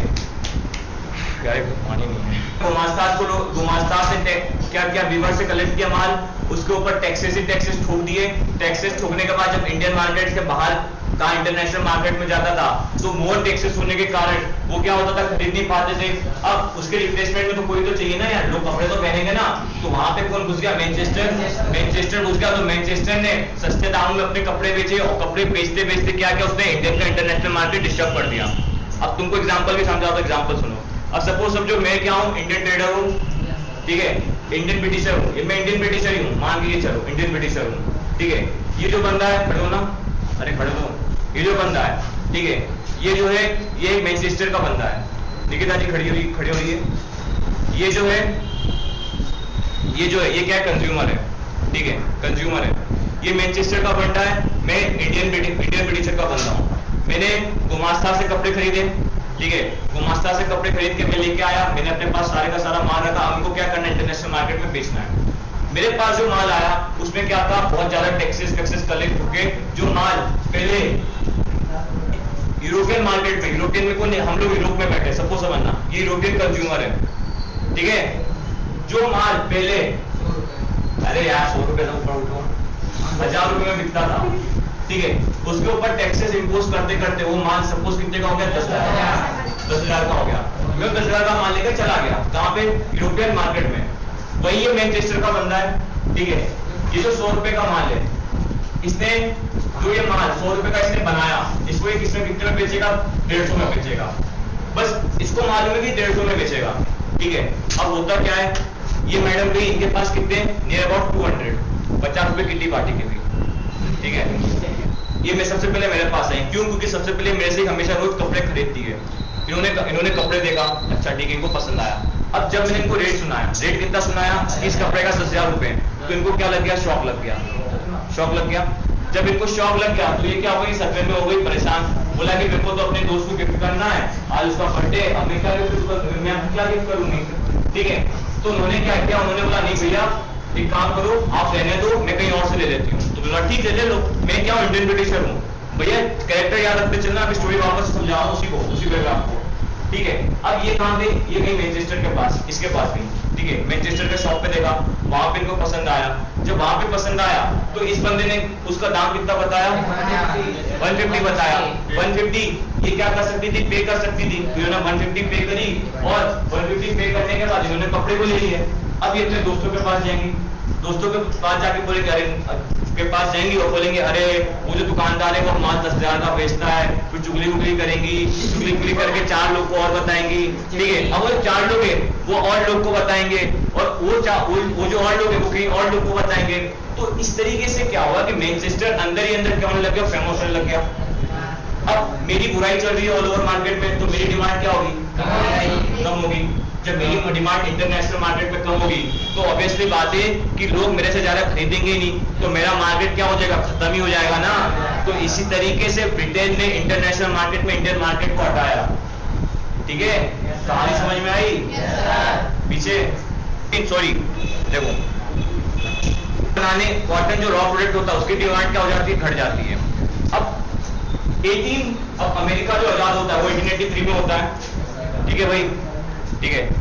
पानी नहीं है। गुमास्ता से क्या क्या वीवर से कलेक्ट किया माल, उसके ऊपर टैक्सेस ही टैक्सेस ठोक दिए। टैक्सेस ठोकने के बाद जब इंडियन मार्केट के बाहर का इंटरनेशनल मार्केट में जाता था तो मोर टैक्सेस होने के कारण वो क्या होता था, खरीद नहीं पाते थे। अब उसके रिप्लेसमेंट में तो कोई तो चाहिए ना यार, लोग कपड़े तो पहनेंगे ना। तो वहां पे कौन घुस गया, मैनचेस्टर घुस गया। तो मैनचेस्टर ने सस्ते दामों में अपने कपड़े बेचे और कपड़े बेचते बेचते क्या किया उसने, इंडियन का इंटरनेशनल मार्केट डिस्टर्ब कर दिया। अब तुमको एग्जाम्पल भी समझाओ, तो एग्जाम्पल सुनो। अब सपोज समझो मैं क्या हूँ, इंडियन ट्रेडर हूँ, ठीक है, इंडियन ब्रिटिशर हूँ, मैं इंडियन ब्रिटिशर ही हूँ, मान लीजिए चलो इंडियन ब्रिटिशर हूँ, ठीक है। ये जो बंदा है, खड़े हो ना, अरे खड़े हो, ये जो बंदा है, ठीक है, ये जो है ये मैनचेस्टर का बंदा है। निकिता जी खड़ी हो रही है। ये जो है ये क्या है, कंज्यूमर है, ठीक है, कंज्यूमर है। ये मैनचेस्टर का बंदा है, मैं इंडियन ब्रिटिशर का बंदा हूँ। मैंने गुमास्ता से कपड़े खरीदे, ठीक है, गुमास्ता से कपड़े खरीद के मैं लेके आया, मैंने अपने पास सारे का सारा माल रखा, हमको क्या करना है, इंटरनेशनल मार्केट में बेचना है। मेरे पास जो माल आया उसमें क्या था, बहुत ज्यादा टैक्सेस कलेक्ट होके जो माल पहले यूरोपियन मार्केट में, यूरोपियन में कौन है, हम लोग यूरोप में बैठे, सबको समझना, ये यूरोपियन कंज्यूमर है, ठीक है, जो माल पहले, अरे यार 100 रुपए से ऊपर उठो, 1000 रुपए में बिकता था, ठीक है, उसके ऊपर टैक्सेस इंपोज करते करते वो माल सपोज कितने का हो गया, 10,000 का हो गया। मैं 10,000 का माल लेकर चला गया, कहां पे, यूरोपियन मार्केट में। वही ये मैनचेस्टर का बंदा है, ठीक है, ये जो 100 रुपए का माल है, इसने जो ये माल 100 रुपए का इसने बनाया, इसको एक इसमें कितने में बेचेगा, 150 में बेचेगा, बस इसको मालूम है कि 150 में बेचेगा, ठीक है। अब होता क्या है, ये मैडम भी इनके पास कितने, नियर अबाउट 200, 50 रुपए किट्टी पार्टी के भी, ठीक है। ये मैं सबसे पहले मेरे पास आई, क्यों, क्योंकि सबसे पहले मेरे से हमेशा रोज कपड़े खरीदती है। इन्होंने कपड़े देखा, अच्छा ठीक है, इनको पसंद आया। अब जब मैंने इनको रेट सुनाया, रेट कितना सुनाया, इस कपड़े का 10,000 रुपए, तो इनको क्या लग गया, शौक लग गया, शौक लग गया। जब इनको शौक लग गया तो ये क्या हो गई, सदमे में हो गई, परेशान, बोला कि मेरे को तो अपने दोस्त को गिफ्ट करना है, आज उसका बर्थडे, अब मैं क्या गिफ्ट करूंगी, ठीक है। तो उन्होंने क्या किया, उन्होंने बोला नहीं भैया एक काम करो, आप रहने दो, मैं कहीं और से ले लेती हूँ। तो बोला ठीक है ले लो, मैं क्या हूँ, इंडियन ब्रिटिशर हूँ भैया, कैरेक्टर याद रखते चलना, अभी स्टोरी वापस समझाओ उसी को, उसी पैराग्राफ को, ठीक है। अब ये कहां थे, ये गई मैनचेस्टर के पास, इसके पास गई, ठीक है, मैनचेस्टर के शॉप पे देखा, वहां पे इनको पसंद आया। जब वहां पे पसंद आया तो इस बंदे ने उसका दाम कितना बताया, 150 बताया। 150 ये क्या कर सकती थी, पे कर सकती थी, तो इन्होंने 150 पे करी, और 150 पे करने के बाद इन्होंने कपड़े को ले लिए। अब ये अपने दोस्तों के पास जाएंगी, दोस्तों के पास जाके बोलेंगे, अरे के पास जाएंगी और बोलेंगे, अरे वो जो दुकानदार है वो माल 10,000 का बेचता है, फिर चुगली उगली करेंगी, चुगली करके 4 लोग को और बताएंगी, ठीक है। अब वो 4 लोग है वो और लोग को बताएंगे, और वो जो और लोग है वो कहीं और लोग को बताएंगे। तो इस तरीके से क्या होगा कि मैनचेस्टर अंदर ही अंदर क्या होने लग गया, फेमस होने लग गया। अब मेरी बुराई चल रही है ऑल ओवर मार्केट में, तो मेरी डिमांड क्या होगी, कम होगी। जब मेरी डिमांड इंटरनेशनल मार्केट में कम होगी तो ऑब्वियसली बात है कि लोग मेरे से ज्यादा खरीदेंगे नहीं, तो मेरा मार्केट क्या हो जाएगा, खत्म ही हो जाएगा ना। तो इसी तरीके से ब्रिटेन ने इंटरनेशनल मार्केट में इंडियन मार्केट को हटाया, ठीक है। कहानी समझ में आई, पीछे सॉरी देखो, बनाने कॉटन जो रॉ प्रोडक्ट होता है उसकी डिमांड क्या हो जाती है, घट जाती है। अब अमेरिका जो आजाद होता है वो 1883 में होता है, ठीक है भाई, ठीक है।